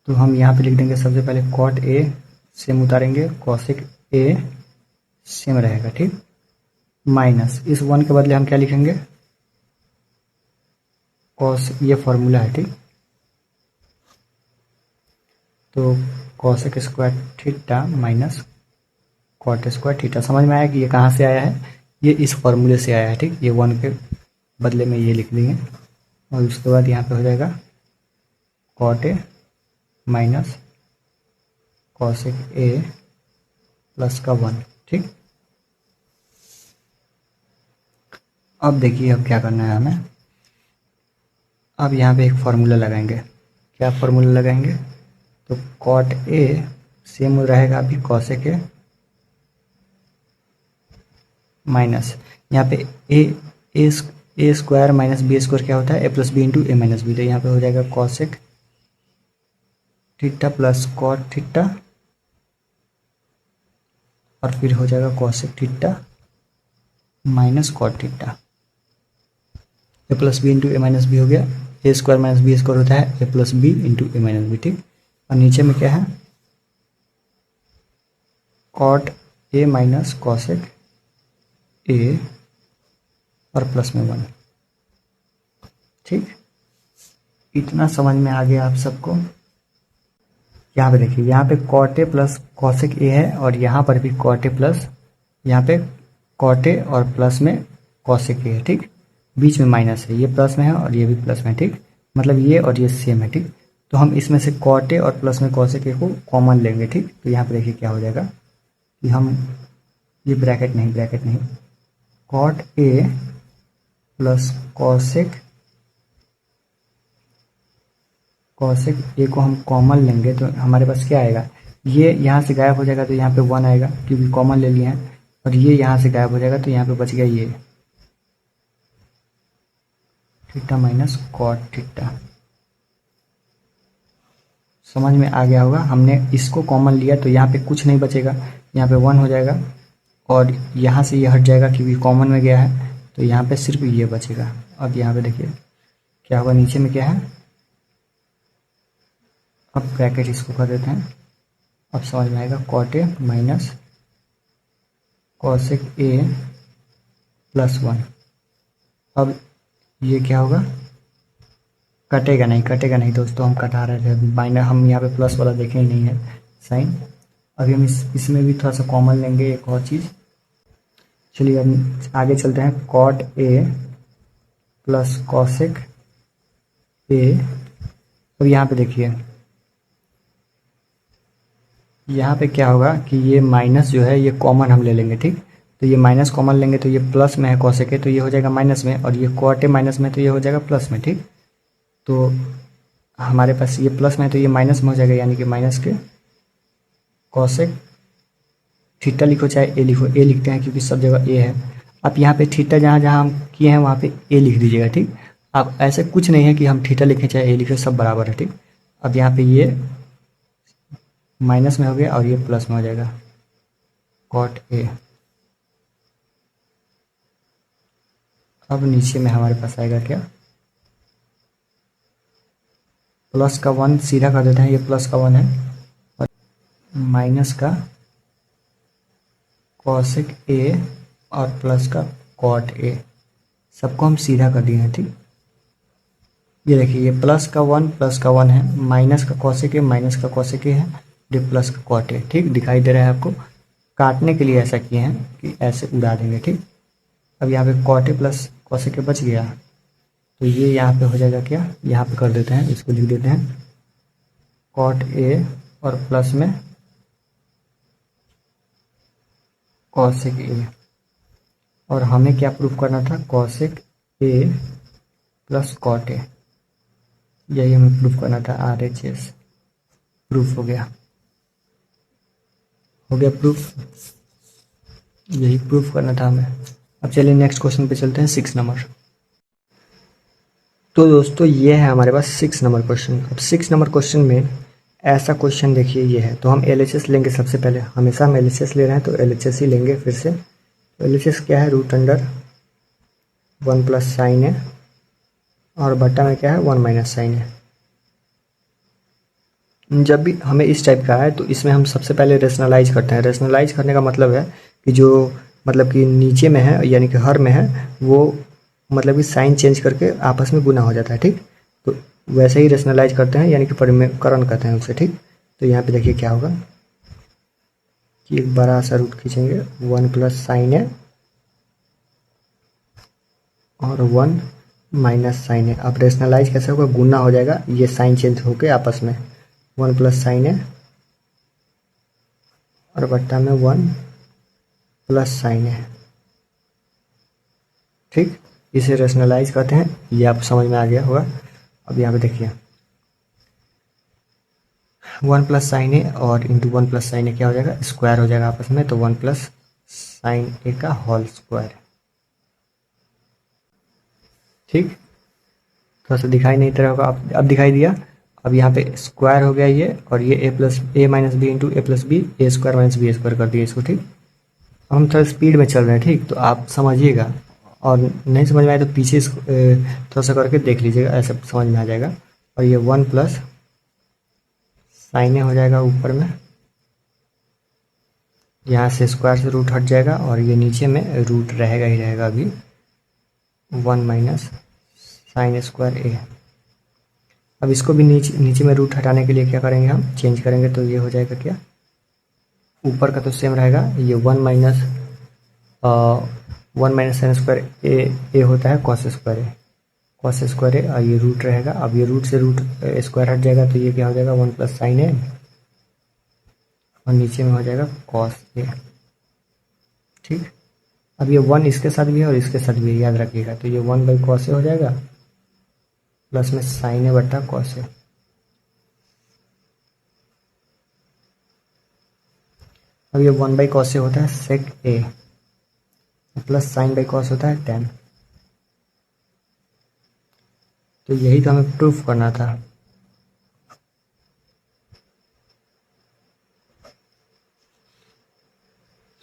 तो हम यहाँ पे लिख देंगे सबसे पहले कॉट ए सेम उतारेंगे, कॉसेक ए सेम रहेगा, ठीक, माइनस इस 1 के बदले हम क्या लिखेंगे, कॉस, ये फॉर्मूला है, ठीक। तो cosec square theta minus cot square theta, समझ में आया कि ये कहाँ से आया है, ये इस फॉर्मूले से आया है, ठीक। ये 1 के बदले में ये लिख देंगे, और उसके बाद यहाँ पे हो जाएगा cot A minus cosec A plus का 1, ठीक। अब देखिए अब क्या करना है हमें, अब यहाँ पे एक फार्मूला लगाएंगे, क्या फार्मूला लगाएंगे, तो कॉट ए सेम रहेगा अभी कॉसेक ए माइनस यहाँ पे A square minus B square क्या होता है, A plus B into A minus B. तो यहाँ पे हो जाएगा cosec theta plus cot theta और फिर हो जाएगा cosec theta minus cot theta. A plus B into A minus B हो गया, A square minus B square होता है A plus B into A minus B, ठीक। और नीचे में क्या है, cot A minus cosec A और प्लस में 1, ठीक। इतना समझ में आ गया आप सबको। यहाँ पे देखिए, यहाँ पे cot A plus cosec A है और यहाँ पर भी कॉट ए प्लस, यहाँ पे कॉट ए और प्लस में कॉसेक ए है, ठीक। बीच में माइनस है, ये प्लस में है और ये भी प्लस में है, ठीक। मतलब ये और ये सेम है, ठीक। तो हम इसमें से कॉट ए और प्लस में कॉसेक ए को कॉमन लेंगे, ठीक। तो यहाँ पे देखिए क्या हो जाएगा कि हम ये ब्रैकेट नहीं, cot A plus cosec A को हम कॉमन लेंगे तो हमारे पास क्या आएगा, ये यहाँ से गायब हो जाएगा तो यहाँ पे 1 आएगा क्योंकि कॉमन ले लिए हैं, और ये यहाँ से गायब हो जाएगा तो यहाँ पे बच गया ये थीटा माइनस कॉट थीटा। समझ में आ गया होगा, हमने इसको कॉमन लिया तो यहाँ पे कुछ नहीं बचेगा, यहाँ पे 1 हो जाएगा और यहाँ से ये हट जाएगा क्योंकि कॉमन में गया है, तो यहाँ पे सिर्फ ये बचेगा। अब यहाँ पे देखिए क्या होगा, नीचे में क्या है, अब ब्रैकेट इसको कर देते हैं। अब समझ में आएगा, cot A minus cosec A plus 1। अब ये क्या होगा, कटेगा नहीं, कटेगा नहीं दोस्तों, हम कटा रहे थे माइनस, हम यहाँ पे प्लस वाला देखे ही नहीं है साइन। अभी हम इसमें भी थोड़ा सा कॉमन लेंगे एक और चीज़। चलिए अब आगे चलते हैं, cot A plus cosec A. अब यहाँ पे देखिए, यहाँ पे क्या होगा कि ये माइनस जो है ये कॉमन हम ले लेंगे, ठीक। तो ये माइनस कॉमन लेंगे तो ये प्लस में है कॉसेक ए, तो ये हो जाएगा माइनस में, और ये कॉट ए माइनस में तो ये हो जाएगा प्लस में, ठीक। तो हमारे पास ये प्लस में है तो ये माइनस में हो जाएगा, यानी कि माइनस के कॉसेक थीटा लिखो चाहे ए लिखो, ए लिखते हैं क्योंकि सब जगह ए है। अब यहाँ पे थीटा जहाँ जहाँ हम किए हैं वहाँ पे ए लिख दीजिएगा, ठीक। अब ऐसे कुछ नहीं है कि हम थीटा लिखें चाहे ए लिखें, सब बराबर है, ठीक। अब यहाँ पे ये माइनस में हो गया और ये प्लस में हो जाएगा, कॉट ए। अब नीचे में हमारे पास आएगा क्या, प्लस का 1 सीधा कर देते हैं, ये प्लस का 1 है, और माइनस का कॉसेक ए और प्लस का कॉट ए, सबको हम सीधा कर दिए हैं, ठीक। ये देखिए ये प्लस का 1 है, माइनस का कॉसेक ए माइनस का कॉसेक ए है, ये प्लस का कॉट ए, ठीक। दिखाई दे रहा है आपको, काटने के लिए ऐसा किए हैं कि ऐसे उड़ा देंगे, ठीक। अब यहाँ पे cot A plus cosec A बच गया, तो ये यहाँ पे हो जाएगा क्या, यहाँ पे कर देते हैं, इसको लिख देते हैं कॉट ए और प्लस में कॉसेक ए। और हमें क्या प्रूफ करना था, cosec A plus cot A, यही हमें प्रूफ करना था, RHS। प्रूफ हो गया प्रूफ, यही प्रूफ करना था हमें। अब चलिए नेक्स्ट क्वेश्चन पे चलते हैं, 6 नंबर। तो दोस्तों ये है हमारे पास 6 नंबर क्वेश्चन। अब 6 नंबर क्वेश्चन में ऐसा क्वेश्चन देखिए ये है, तो हम LHS लेंगे सबसे पहले, हमेशा हम LHS ले रहे हैं तो LHS ही लेंगे फिर से। तो LHS क्या है, रूट अंडर 1 प्लस साइन है, और बट्टा में क्या है 1 माइनस साइन है। जब भी हमें इस टाइप का है तो इसमें हम सबसे पहले रेशनलाइज करते हैं। रेशनलाइज करने का मतलब है कि जो मतलब कि नीचे में है यानी कि हर में है वो मतलब कि साइन चेंज करके आपस में गुना हो जाता है, ठीक। तो वैसे ही रेशनलाइज करते हैं यानी कि परिमेयकरण करते हैं उसे, ठीक। तो यहाँ पे देखिए क्या होगा कि एक बड़ा सा रूट खींचेंगे, 1 प्लस साइन है और 1 माइनस साइन है। अब रेशनलाइज कैसे होगा, गुना हो जाएगा, ये साइन चेंज होके आपस में 1 प्लस साइन है और बट्टा में 1 प्लस साइन है, ठीक। इसे रेशनलाइज करते हैं, ये आप समझ में आ गया होगा। अब यहाँ पे देखिए 1 प्लस साइन ए और इंटू 1 प्लस साइन ए क्या हो जाएगा, स्क्वायर हो जाएगा आपस में, तो 1 प्लस साइन ए का होल स्क्वायर, ठीक। थोड़ा सा दिखाई नहीं दे रहा होगा, अब दिखाई दिया। अब यहाँ पे स्क्वायर हो गया ये, और ये ए माइनस बी इंटू ए प्लस बी, ए स्क्वायर माइनस बी स्क्वायर कर दिया इसको, ठीक। अब हम थोड़ा स्पीड में चल रहे हैं, ठीक, तो आप समझिएगा, और नहीं समझ में आए तो पीछे थोड़ा सा करके देख लीजिएगा, ऐसा समझ में आ जाएगा। और ये 1 प्लस साइन ए हो जाएगा ऊपर में, यहाँ से स्क्वायर से रूट हट जाएगा, और ये नीचे में रूट रहेगा ही रहेगा अभी, 1 माइनस साइन स्क्वायर ए। अब इसको भी नीचे में रूट हटाने के लिए क्या करेंगे, हम चेंज करेंगे, तो ये हो जाएगा क्या, ऊपर का तो सेम रहेगा, ये 1 माइनस साइन स्क्वायर ए होता है कॉस स्क्वायर ए, और ये रूट रहेगा। अब ये रूट से रूट स्क्वायर हट जाएगा, तो ये क्या हो जाएगा 1 प्लस साइन ए, और नीचे में हो जाएगा कॉस ए, ठीक। अब ये 1 इसके साथ भी है और इसके साथ भी है, याद रखिएगा, तो ये 1 बाई कॉस ए हो जाएगा प्लस में साइन ए बट्टा कॉस ए। अब ये 1 बाई कॉस ए होता है सेक ए, प्लस साइन बाई कॉस होता है टेन। तो यही तो हमें प्रूफ करना था।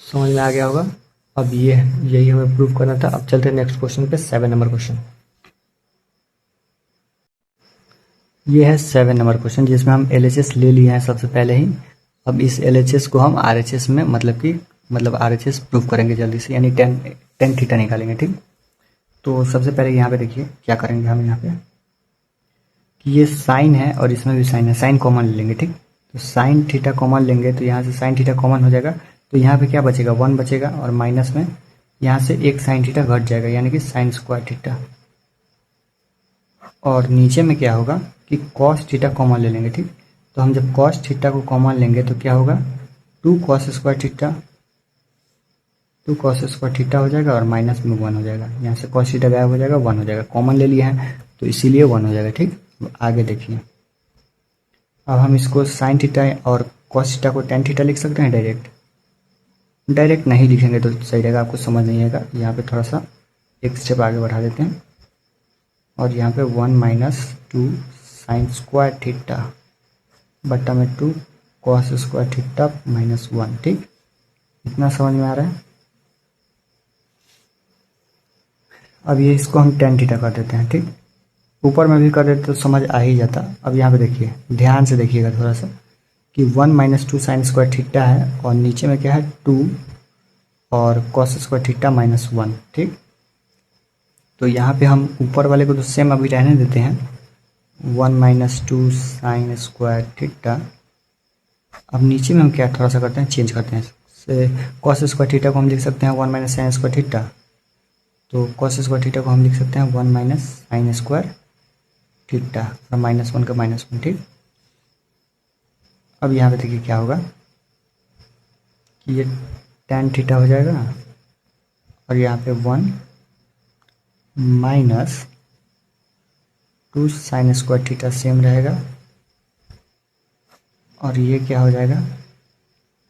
समझ में आ गया होगा। अब ये यही हमें प्रूव करना था। अब चलते हैं नेक्स्ट क्वेश्चन पे, 7 नंबर क्वेश्चन। ये है 7 नंबर क्वेश्चन जिसमें हम LHS ले लिए हैं सबसे पहले ही। अब इस LHS को हम RHS में मतलब RHS प्रूव करेंगे जल्दी से, यानी टेन थीटा निकालेंगे। ठीक, तो सबसे पहले यहाँ पे देखिए क्या करेंगे हम। यहाँ पे कि ये साइन है और इसमें भी साइन है, साइन कॉमन ले लेंगे। ठीक, तो साइन थीटा कॉमन लेंगे तो यहाँ से साइन थीटा कॉमन हो जाएगा, तो यहाँ पे क्या बचेगा, 1 बचेगा, और माइनस में यहाँ से एक साइन थीटा घट जाएगा, यानी कि साइन स्क्वायर थीटा। और नीचे में क्या होगा कि कॉस थीटा कॉमन ले लेंगे। ठीक, तो हम जब कॉस थीटा को कॉमन लेंगे तो क्या होगा, 2 कॉस स्क्वायर थीटा हो जाएगा, और माइनस में 1 हो जाएगा। यहाँ से कॉस थीटा गायब हो जाएगा, 1 हो जाएगा। कॉमन ले लिया है तो इसीलिए 1 हो जाएगा। ठीक, आगे देखिए। अब हम इसको साइन थीटा और कॉस थीटा को टेन थीटा लिख सकते हैं डायरेक्ट नहीं लिखेंगे तो सही रहेगा, आपको समझ नहीं आएगा। यहाँ पे थोड़ा सा एक स्टेप आगे बढ़ा देते हैं, और यहाँ पे 1 माइनस 2 साइन स्क्वायर थीटा बट्टा में 2 कॉस स्क्वायर थीटा माइनस 1। ठीक, इतना समझ में आ रहा है। अब ये इसको हम टेन थीटा कर देते हैं। ठीक, ऊपर में भी कर देते तो समझ आ ही जाता। अब यहाँ पे देखिए, ध्यान से देखिएगा थोड़ा सा, कि 1 माइनस 2 साइन स्क्वायर थीटा है, और नीचे में क्या है 2 और कॉस स्क्वायर थीटा माइनस 1। ठीक, तो यहाँ पे हम ऊपर वाले को तो सेम अभी रहने देते हैं, 1 माइनस 2 साइन स्क्वायर थीटा। अब नीचे में हम क्या थोड़ा सा करते हैं, चेंज करते हैं से कॉस स्क्वायर थीटा को हम लिख सकते हैं 1 माइनस साइन स्क्वायर थीटा, तो कॉस स्क्वायर थीटा को हम लिख सकते हैं 1 माइनस साइन स्क्वायर थीटा, और माइनस 1 का माइनस 1। ठीक, अब यहाँ पे देखिए क्या होगा कि ये टेन थीटा हो जाएगा, और यहाँ पे 1 minus 2 sign square theta same रहेगा, और ये क्या हो जाएगा,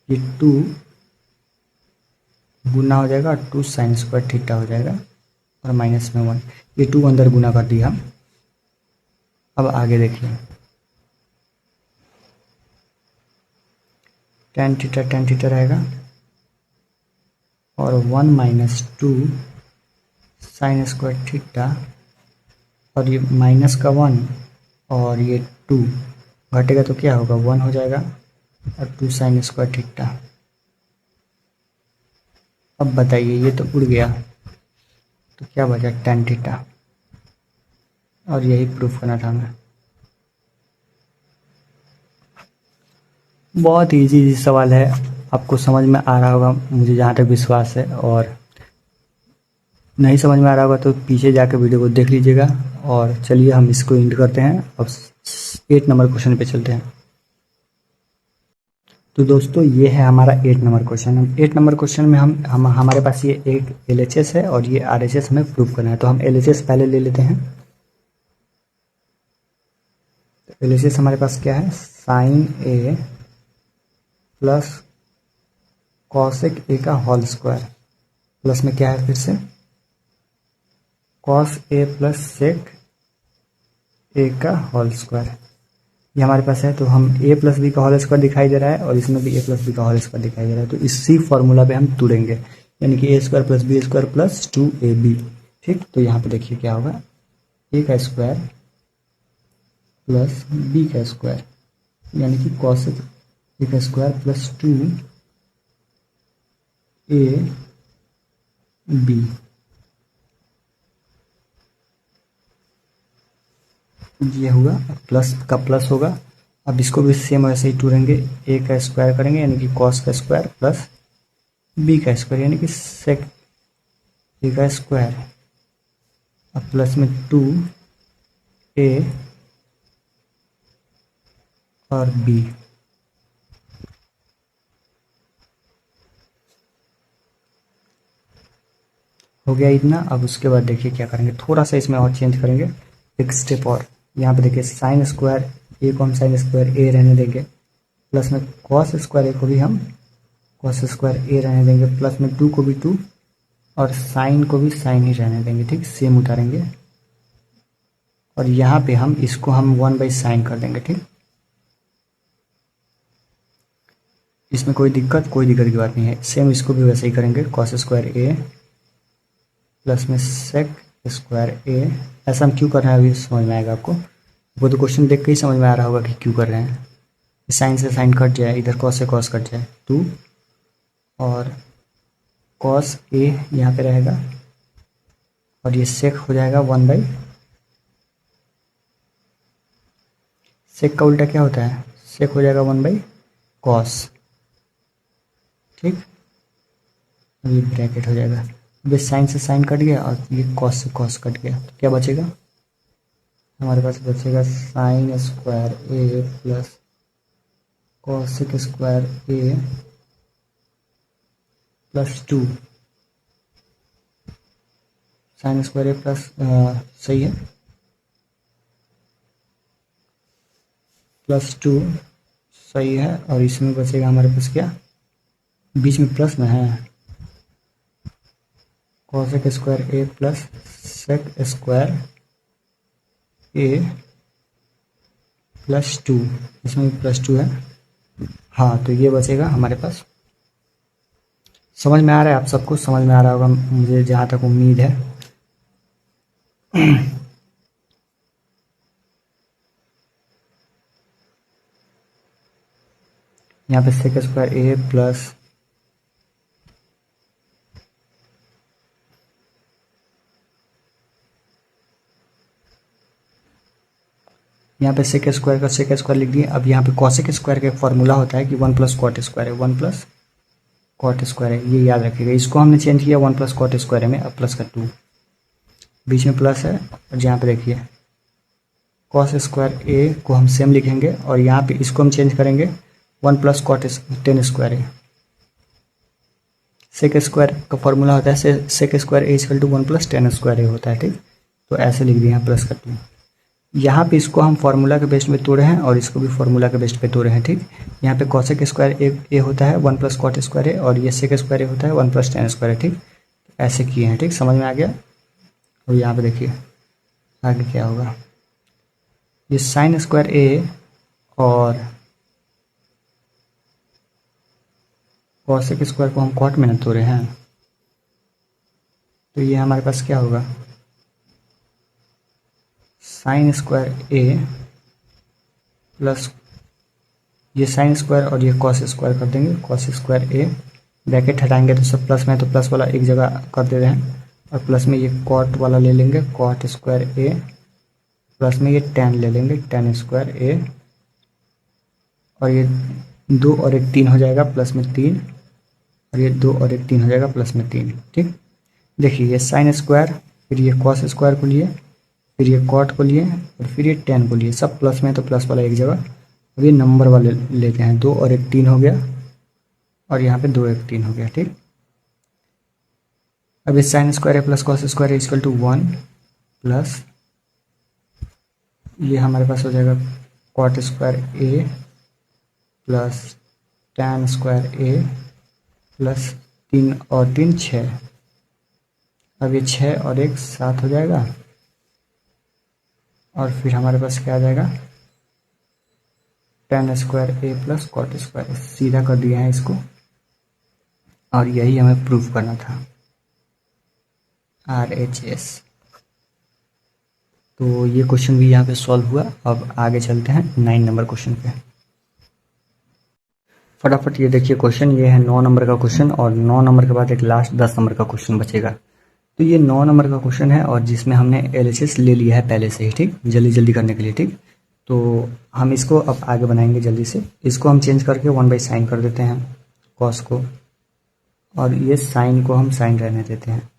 ये 2 गुना हो जाएगा, और 2 साइन स्क्वायर थीटा हो जाएगा, और माइनस में 1, ये 2 अंदर गुना कर दिया। अब आगे देखिए, टेन थीटा रहेगा, और 1 माइनस 2 साइन स्क्वायर थीटा, और ये माइनस का 1 और ये 2 घटेगा तो क्या होगा, 1 हो जाएगा, और 2 साइन स्क्वायर थीटा। अब बताइए, ये तो उड़ गया, तो क्या बचा, टेन थीटा। और यही प्रूफ करना था हमें। बहुत इजी सवाल है, आपको समझ में आ रहा होगा मुझे जहाँ तक विश्वास है, और नहीं समझ में आ रहा होगा तो पीछे जाकर वीडियो को देख लीजिएगा। और चलिए हम इसको एंड करते हैं। अब 8 नंबर क्वेश्चन पे चलते हैं। तो दोस्तों ये है हमारा 8 नंबर क्वेश्चन। 8 नंबर क्वेश्चन में हम हमारे पास ये एक LHS है और ये RHS हमें प्रूव करना है। तो हम LHS पहले ले लेते हैं। तो LHS हमारे पास क्या है, sine A plus cosec A का होल स्क्वायर, प्लस में क्या है फिर से कॉस ए प्लस सेक ए का होल स्क्वायर, ये हमारे पास है। तो हम a प्लस बी का होल स्क्वायर दिखाई दे रहा है, और इसमें भी a प्लस बी का होल स्क्वायर दिखाई दे रहा है। तो इसी फॉर्मूला पे हम तुड़ेंगे, यानी कि a square plus B square plus 2ab। ठीक, तो यहाँ पे देखिए क्या होगा, a का स्क्वायर प्लस b का स्क्वायर, यानी कि कॉस ए का स्क्वायर प्लस 2ab, ये होगा, प्लस का प्लस होगा। अब इसको भी सेम वैसे ही टूरेंगे, ए का स्क्वायर करेंगे यानी कि कॉस का स्क्वायर प्लस बी का स्क्वायर यानी कि सेक ए का स्क्वायर, अब प्लस में 2a और b। हो गया इतना। अब उसके बाद देखिए क्या करेंगे, थोड़ा सा इसमें और चेंज करेंगे, एक स्टेप और। यहाँ पे देखिए साइन स्क्वायर ए को हम साइन स्क्वायर ए रहने देंगे, प्लस में कॉस स्क्वायर ए को भी हम कॉस स्क्वायर ए रहने देंगे, प्लस में 2 को भी 2 और साइन को भी साइन ही रहने देंगे। ठीक, सेम उतारेंगे, और यहाँ पे हम इसको हम 1 बाई साइन कर देंगे। ठीक, इसमें कोई दिक्कत की बात नहीं है। सेम इसको भी वैसे ही करेंगे, कॉस स्क्वायर ए प्लस में सेक स्क्वायर ए। ऐसा हम क्यों कर रहे हैं अभी समझ में आएगा आपको। वो तो क्वेश्चन देख के ही समझ में आ रहा होगा कि क्यों कर रहे हैं। साइन से साइन कट जाए, इधर कॉस से कॉस कट जाए 2, और कॉस ए यहाँ पे रहेगा और ये सेक हो जाएगा 1/, सेक का उल्टा क्या होता है, सेक हो जाएगा 1/cos। ठीक, अब ये ब्रैकेट हो जाएगा। अब साइन से साइन कट गया और ये कॉस से कॉस कट गया, तो क्या बचेगा हमारे पास, बचेगा sign square A plus cosec square A plus 2। Sign square A plus सही है, प्लस 2 सही है। और इसमें बचेगा हमारे पास क्या, बीच में प्लस में है, cosec square A plus sec square A plus 2, इसमें भी प्लस 2 है। हाँ, तो ये बचेगा हमारे पास। समझ में आ रहा है, आप सबको समझ में आ रहा होगा मुझे जहाँ तक उम्मीद है। यहाँ पे सेक स्क्वायर ए प्लस यहाँ पे सेक स्क्वायर का सेक स्क्वायर लिख दिए। अब यहाँ पे कॉसेक स्क्वायर का एक फॉर्मूला होता है कि 1 प्लस कॉट स्क्वायर है, 1 प्लस कॉट स्क्वायर है, ये याद रखिएगा। इसको हमने चेंज किया 1 प्लस कॉट स्क्वायर में, अब प्लस का 2, बीच में प्लस है। और यहाँ पे देखिए कॉस स्क्वायर ए को हम सेम लिखेंगे और यहाँ पे इसको हम चेंज करेंगे 1 plus cot tan square A. Sec square का फॉर्मूला होता है sec square A equal to 1 plus tan square A होता है। ठीक, तो ऐसे लिख दिए हैं प्लस का 2। यहाँ पे इसको हम फार्मूला के बेस्ट पे तोड़े हैं और इसको भी फार्मूला के बेस्ट पे तोड़े हैं। ठीक, यहाँ पे कॉसेक स्क्वायर ए होता है 1 प्लस कॉट स्क्वायर ए और ये सेक स्क्वायर ए होता है 1 प्लस टेन स्क्वायर ए। ठीक, ऐसे किए हैं। ठीक, समझ में आ गया। और यहाँ पे देखिए आगे क्या होगा, ये साइन स्क्वायर ए और कॉसेक स्क्वायर को हम कॉट में न तोड़े हैं, तो ये हमारे पास क्या होगा, साइन स्क्वायर ए प्लस ये साइन स्क्वायर और ये कॉस स्क्वायर कर देंगे, कॉस स्क्वायर ए, ब्रैकेट हटाएंगे तो सब प्लस में है तो प्लस वाला एक जगह कर दे रहे हैं और प्लस में ये कॉट वाला ले लेंगे, कॉट स्क्वायर ए, प्लस में ये टेन ले लेंगे, टेन स्क्वायर ए, और ये 2 और 1 3 हो जाएगा प्लस में 3, और ये 2 और 1 3 हो जाएगा प्लस में 3। ठीक, देखिए ये साइन स्क्वायर, फिर ये कॉस स्क्वायर को लिए, फिर ये कॉट को लिए और फिर ये टेन को लिए, सब प्लस में तो प्लस वाला एक जगह। अब ये नंबर वाले लेते हैं, 2 और 1 3 हो गया और यहाँ पे 2 1 3 हो गया। ठीक, अब ये साइन स्क्वायर है plus cos square equal to 1 plus ये हमारे पास हो जाएगा cot square A plus tan square A plus 3 और 3 6। अब ये 6 और 1 7 हो जाएगा और फिर हमारे पास क्या आ जाएगा, ten square A plus cot square. सीधा कर दिया है इसको और यही हमें प्रूफ करना था, RHS। तो ये क्वेश्चन भी यहाँ पे सॉल्व हुआ। अब आगे चलते हैं 9 नंबर क्वेश्चन पे। फटाफट ये देखिए क्वेश्चन, ये है 9 नंबर का क्वेश्चन और 9 नंबर के बाद एक लास्ट 10 नंबर का क्वेश्चन बचेगा। तो ये 9 नंबर का क्वेश्चन है और जिसमें हमने LHS ले लिया है पहले से ही। ठीक, जल्दी जल्दी करने के लिए। ठीक, तो हम इसको अब आगे बनाएंगे जल्दी से। इसको हम चेंज करके 1/sin कर देते हैं कॉस को, और ये साइन को हम साइन रहने देते हैं।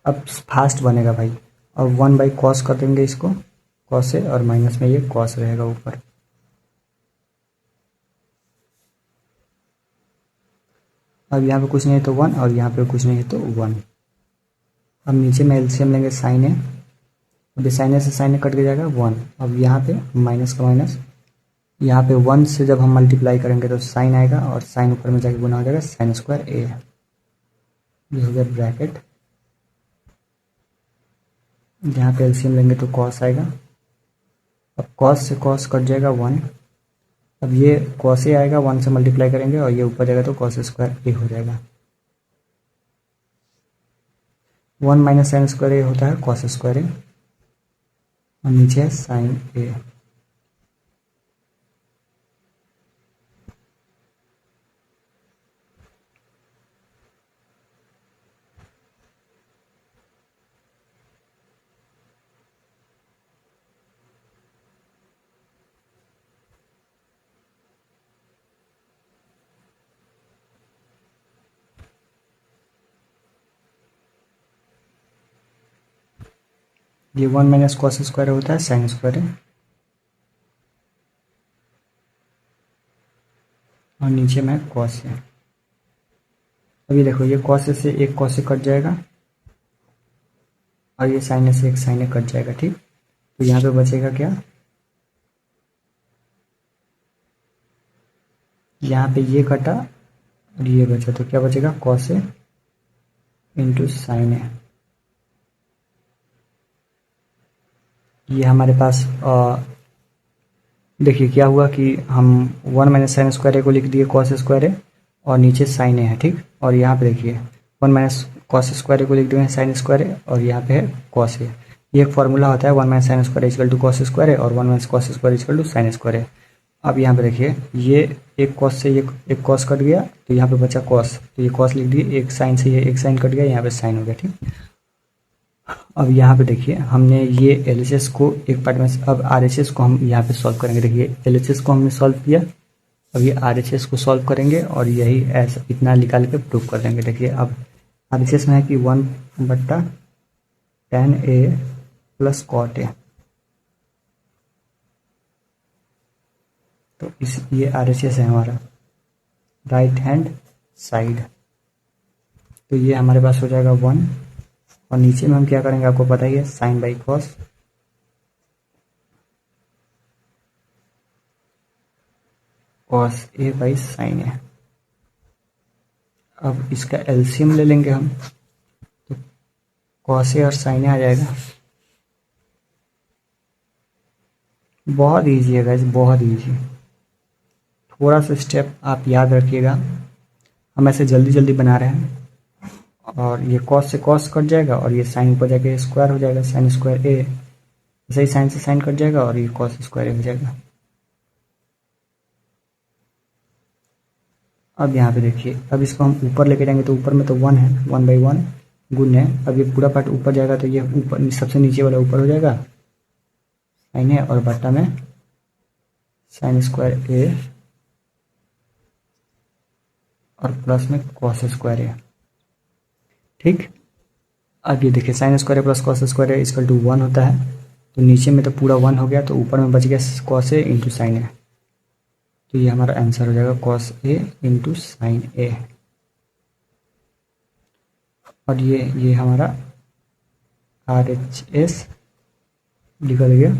अब फास्ट बनेगा भाई, और 1/cos कर देंगे इसको, कॉस से, और माइनस में ये कॉस रहेगा ऊपर। अब यहाँ पे कुछ नहीं है तो 1 और यहाँ पे कुछ नहीं है तो 1। अब नीचे में एलसीएम लेंगे साइन है, अब साइन से साइन कट के जाएगा 1। अब यहाँ पे माइनस का माइनस, यहाँ पे 1 से जब हम मल्टीप्लाई करेंगे तो साइन आएगा और साइन ऊपर में जाके गुना हो जाएगा साइन स्क्वायर ए। ये हो गया ब्रैकेट, यहाँ पे एलसीएम लेंगे तो कॉस आएगा अब कॉस से कॉस कट जाएगा 1। अब ये कॉस ए आएगा, 1 से मल्टीप्लाई करेंगे और ये ऊपर जाएगा तो कॉस स्क्वायर ए हो जाएगा। 1 माइनस साइन स्क्वायर ए होता है कॉस स्क्वायर ए, और नीचे है साइन ए। ये 1 माइनस कॉस स्क्वायर होता है साइन स्क्वायर है, और नीचे में कॉस है। अभी देखो ये कॉस से एक कॉस से कट जाएगा और ये साइन से एक साइन कट जाएगा, ठीक। तो यहाँ पे बचेगा क्या, यहाँ पे ये कटा और ये बचा, तो क्या बचेगा कॉस ए इंटू साइन ए। ये हमारे पास देखिए क्या हुआ कि हम 1 माइनस साइन स्क्वायर ए को लिख दिए कॉस स्क्वायर ए और नीचे साइन ए है, ठीक। और यहाँ पे देखिए 1 माइनस कॉस स्क्वायर ए को लिख दिए साइन स्क्वायर ए और यहाँ पे है कॉस ए। ये एक फॉर्मूला होता है 1 minus sine square equal to cos square A और 1 minus cos square equal to sine square A. अब यहाँ पे देखिए ये एक कॉस से एक कॉस कट गया तो यहाँ पे बचा कॉस, तो ये कॉस लिख दिए, एक साइन से ये एक साइन कट गया, यहाँ पे साइन हो गया, ठीक। अब यहाँ पे देखिए हमने ये एलएचएस को एक पार्ट में, अब आरएचएस को हम यहाँ पे सॉल्व करेंगे। देखिए एलएचएस को हमने सॉल्व किया, अब ये आरएचएस को सॉल्व करेंगे और यही ऐसा इतना निकाल के प्रूव कर देंगे। देखिए अब आरएचएस में है कि 1/tan a प्लस कॉट ए, तो इस ये आरएचएस है हमारा राइट हैंड साइड। तो ये हमारे पास हो जाएगा 1, और नीचे में हम क्या करेंगे आपको पता ही है, sine by cos, cos A by sine A. अब इसका एलसीएम ले लेंगे हम, तो कॉस ए और साइन ए आ जाएगा। बहुत ईजी है गाइस, बहुत ईजी। थोड़ा सा स्टेप आप याद रखिएगा, हम ऐसे जल्दी जल्दी बना रहे हैं। और ये कॉस से कॉस कट जाएगा और ये साइन ऊपर जाके स्क्वायर हो जाएगा, साइन स्क्वायर ए। ऐसे ही साइन से साइन कट जाएगा और ये कॉस स्क्वायर ए हो जाएगा। अब यहाँ पे देखिए, अब इसको हम ऊपर लेके जाएंगे तो ऊपर में तो 1 है, 1/1 गुण है। अब ये पूरा पार्ट ऊपर जाएगा तो ये ऊपर सबसे नीचे वाला ऊपर हो जाएगा साइन है, और बट्टा में साइन स्क्वायर ए और प्लस में कॉस स्क्वायर ए, ठीक। अब ये देखिए sine square A plus cos square A equal to 1 होता है, तो नीचे में तो पूरा 1 हो गया, तो ऊपर में बच गया कॉस ए इंटू साइन ए। तो ये हमारा आंसर हो जाएगा कॉस ए इंटू साइन ए। और ये हमारा RHS निकल गया।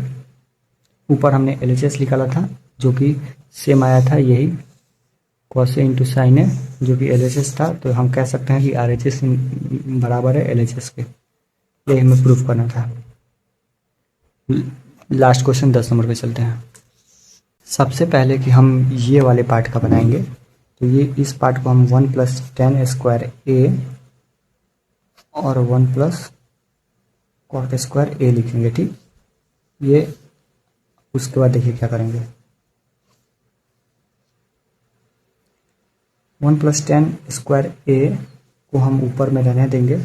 ऊपर हमने LHS निकाला था जो कि सेम आया था, यही कॉस ए इंटू साइन ए जो कि LHS था। तो हम कह सकते हैं कि RHS बराबर है LHS के, यही हमें प्रूफ करना था। लास्ट क्वेश्चन 10 नंबर पे चलते हैं। सबसे पहले कि हम ये वाले पार्ट का बनाएंगे, तो ये इस पार्ट को हम 1 प्लस tan स्क्वायर ए और 1 प्लस कॉट स्क्वायर ए लिखेंगे, ठीक। ये उसके बाद देखिए क्या करेंगे, 1 प्लस tan स्क्वायर ए को हम ऊपर में रहने देंगे,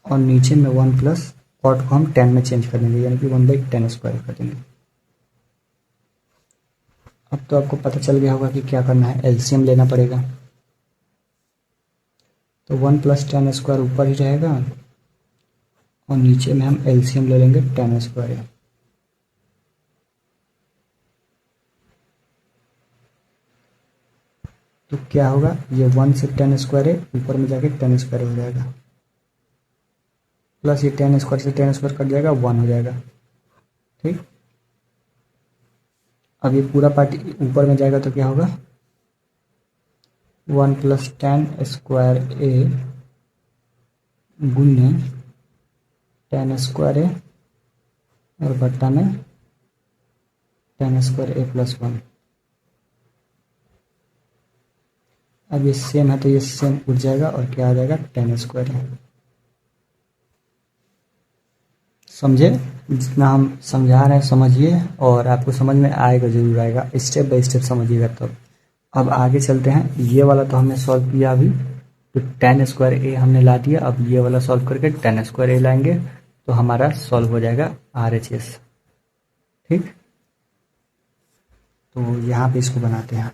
और नीचे में 1 प्लस कॉट को हम tan में चेंज कर देंगे, यानी कि 1/tan स्क्वायर कर देंगे। अब तो आपको पता चल गया होगा कि क्या करना है, एलसीएम लेना पड़ेगा। तो 1 प्लस tan स्क्वायर ऊपर ही रहेगा और नीचे में हम एलसीएम ले लेंगे tan स्क्वायर। तो क्या होगा, ये 1 से tan स्क्वायर है, ऊपर में जाके tan स्क्वायर हो जाएगा, प्लस ये tan स्क्वायर से tan स्क्वायर कट जाएगा, 1 हो जाएगा, ठीक। अब ये पूरा पार्ट ऊपर में जाएगा तो क्या होगा, 1 plus tan square A गुण्य tan square A और बट्टा में tan स्क्वायर ए प्लस 1। अब ये सेम है तो ये सेम उठ जाएगा और क्या आ जाएगा tan स्क्वायर ए। समझे? जितना हम समझा रहे हैं समझिए, और आपको समझ में आएगा, जरूर आएगा, स्टेप बाय स्टेप समझिएगा तब। अब आगे चलते हैं। ये वाला तो हमने सॉल्व किया अभी, तो tan स्क्वायर ए हमने ला दिया। अब ये वाला सॉल्व करके tan स्क्वायर ए लाएंगे तो हमारा सॉल्व हो जाएगा RHS। ठीक, तो यहाँ पे इसको बनाते हैं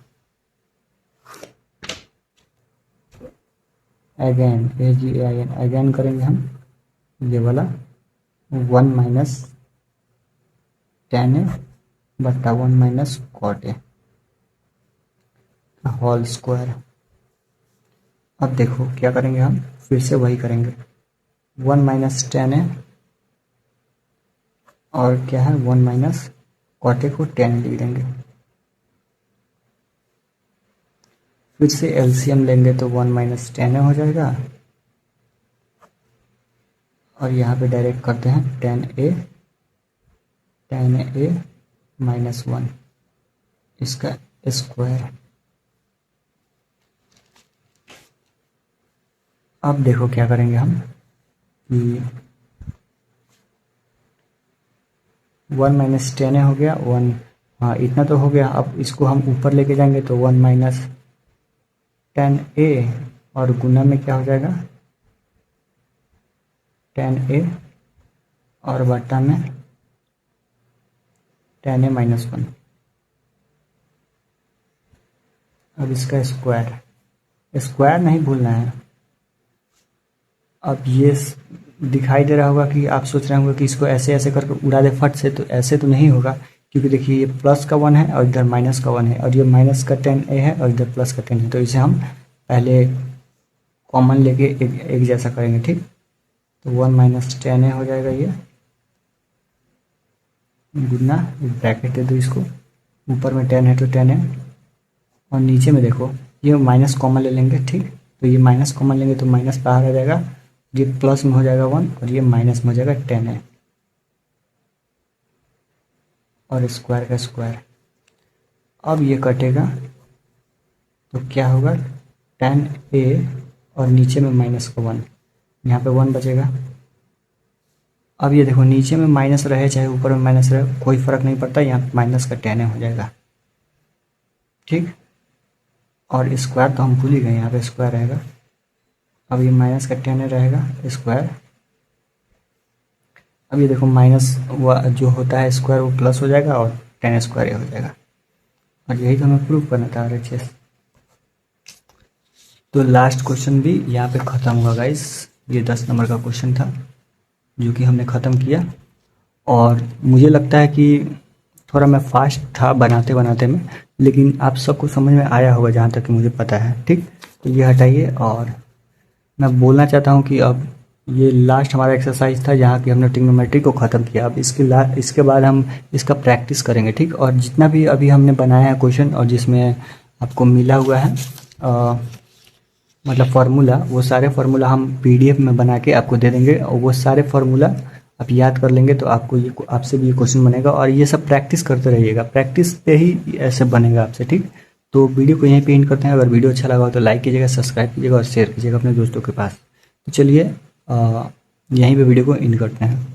अगेन, AGAIN अगेन करेंगे हम। ये वाला 1 माइनस tan ए बट्टा 1 minus cot A whole square. अब देखो क्या करेंगे हम, फिर से वही करेंगे, 1 माइनस tan ए और क्या है 1 माइनस कॉट ए को tan लिख देंगे। फिर से LCM लेंगे तो 1 माइनस tan ए हो जाएगा, और यहाँ पे डायरेक्ट करते हैं tan ए माइनस 1 इसका स्क्वायर। अब देखो क्या करेंगे हम कि 1 माइनस tan ए हो गया 1, हाँ इतना तो हो गया। अब इसको हम ऊपर लेके जाएंगे तो 1 माइनस tan ए और गुना में क्या हो जाएगा tan ए और बट्टा में tan ए माइनस 1। अब इसका स्क्वायर नहीं भूलना है। अब ये दिखाई दे रहा होगा कि आप सोच रहे होंगे कि इसको ऐसे ऐसे करके उड़ा दे फट से, तो ऐसे तो नहीं होगा, क्योंकि देखिए ये प्लस का 1 है और इधर माइनस का 1 है, और ये माइनस का tan ए है और इधर प्लस का tan है, तो इसे हम पहले कॉमन लेके एक जैसा करेंगे। ठीक, तो 1 माइनस tan ए हो जाएगा ये, गुना ब्रैकेट दे दो इसको, ऊपर में tan है तो tan है, और नीचे में देखो ये माइनस कॉमन ले लेंगे। ठीक, तो ये माइनस कॉमन लेंगे तो माइनस बाहर आ जाएगा, ये प्लस में हो जाएगा 1 और ये माइनस में हो जाएगा tan है और स्क्वायर का स्क्वायर। अब ये कटेगा तो क्या होगा tan ए और नीचे में माइनस का 1, यहाँ पे 1 बचेगा। अब ये देखो नीचे में माइनस रहे चाहे ऊपर में माइनस रहे कोई फर्क नहीं पड़ता, यहाँ पे माइनस का tan ए हो जाएगा। ठीक, और स्क्वायर तो हम भूल ही गए, यहाँ पे स्क्वायर रहेगा। अब ये माइनस का tan ए रहेगा स्क्वायर। अब ये देखो माइनस जो होता है स्क्वायर वो प्लस हो जाएगा और tan स्क्वायर ए हो जाएगा, और यही तो हमें प्रूव करना था RHS। तो लास्ट क्वेश्चन भी यहाँ पे ख़त्म हुआ गाइस। ये 10 नंबर का क्वेश्चन था जो कि हमने ख़त्म किया, और मुझे लगता है कि थोड़ा मैं फास्ट था बनाते बनाते में, लेकिन आप सबको समझ में आया होगा जहाँ तक कि मुझे पता है। ठीक, तो ये हटाइए, और मैं बोलना चाहता हूँ कि अब ये लास्ट हमारा एक्सरसाइज था जहाँ कि हमने ट्रिग्नोमेट्री को ख़त्म किया। अब इसके बाद हम इसका प्रैक्टिस करेंगे। ठीक, और जितना भी अभी हमने बनाया है क्वेश्चन और जिसमें आपको मिला हुआ है मतलब फार्मूला, वो सारे फार्मूला हम PDF में बना के आपको दे देंगे, और वो सारे फार्मूला आप याद कर लेंगे तो आपसे भी ये क्वेश्चन बनेगा। और ये सब प्रैक्टिस करते रहिएगा, प्रैक्टिस पे ही ऐसे बनेगा आपसे। ठीक, तो वीडियो को यहीं पे एंड करते हैं। अगर वीडियो अच्छा लगा हो तो लाइक कीजिएगा, सब्सक्राइब कीजिएगा और शेयर कीजिएगा अपने दोस्तों के पास। तो चलिए यहीं पे वीडियो को एंड करते हैं।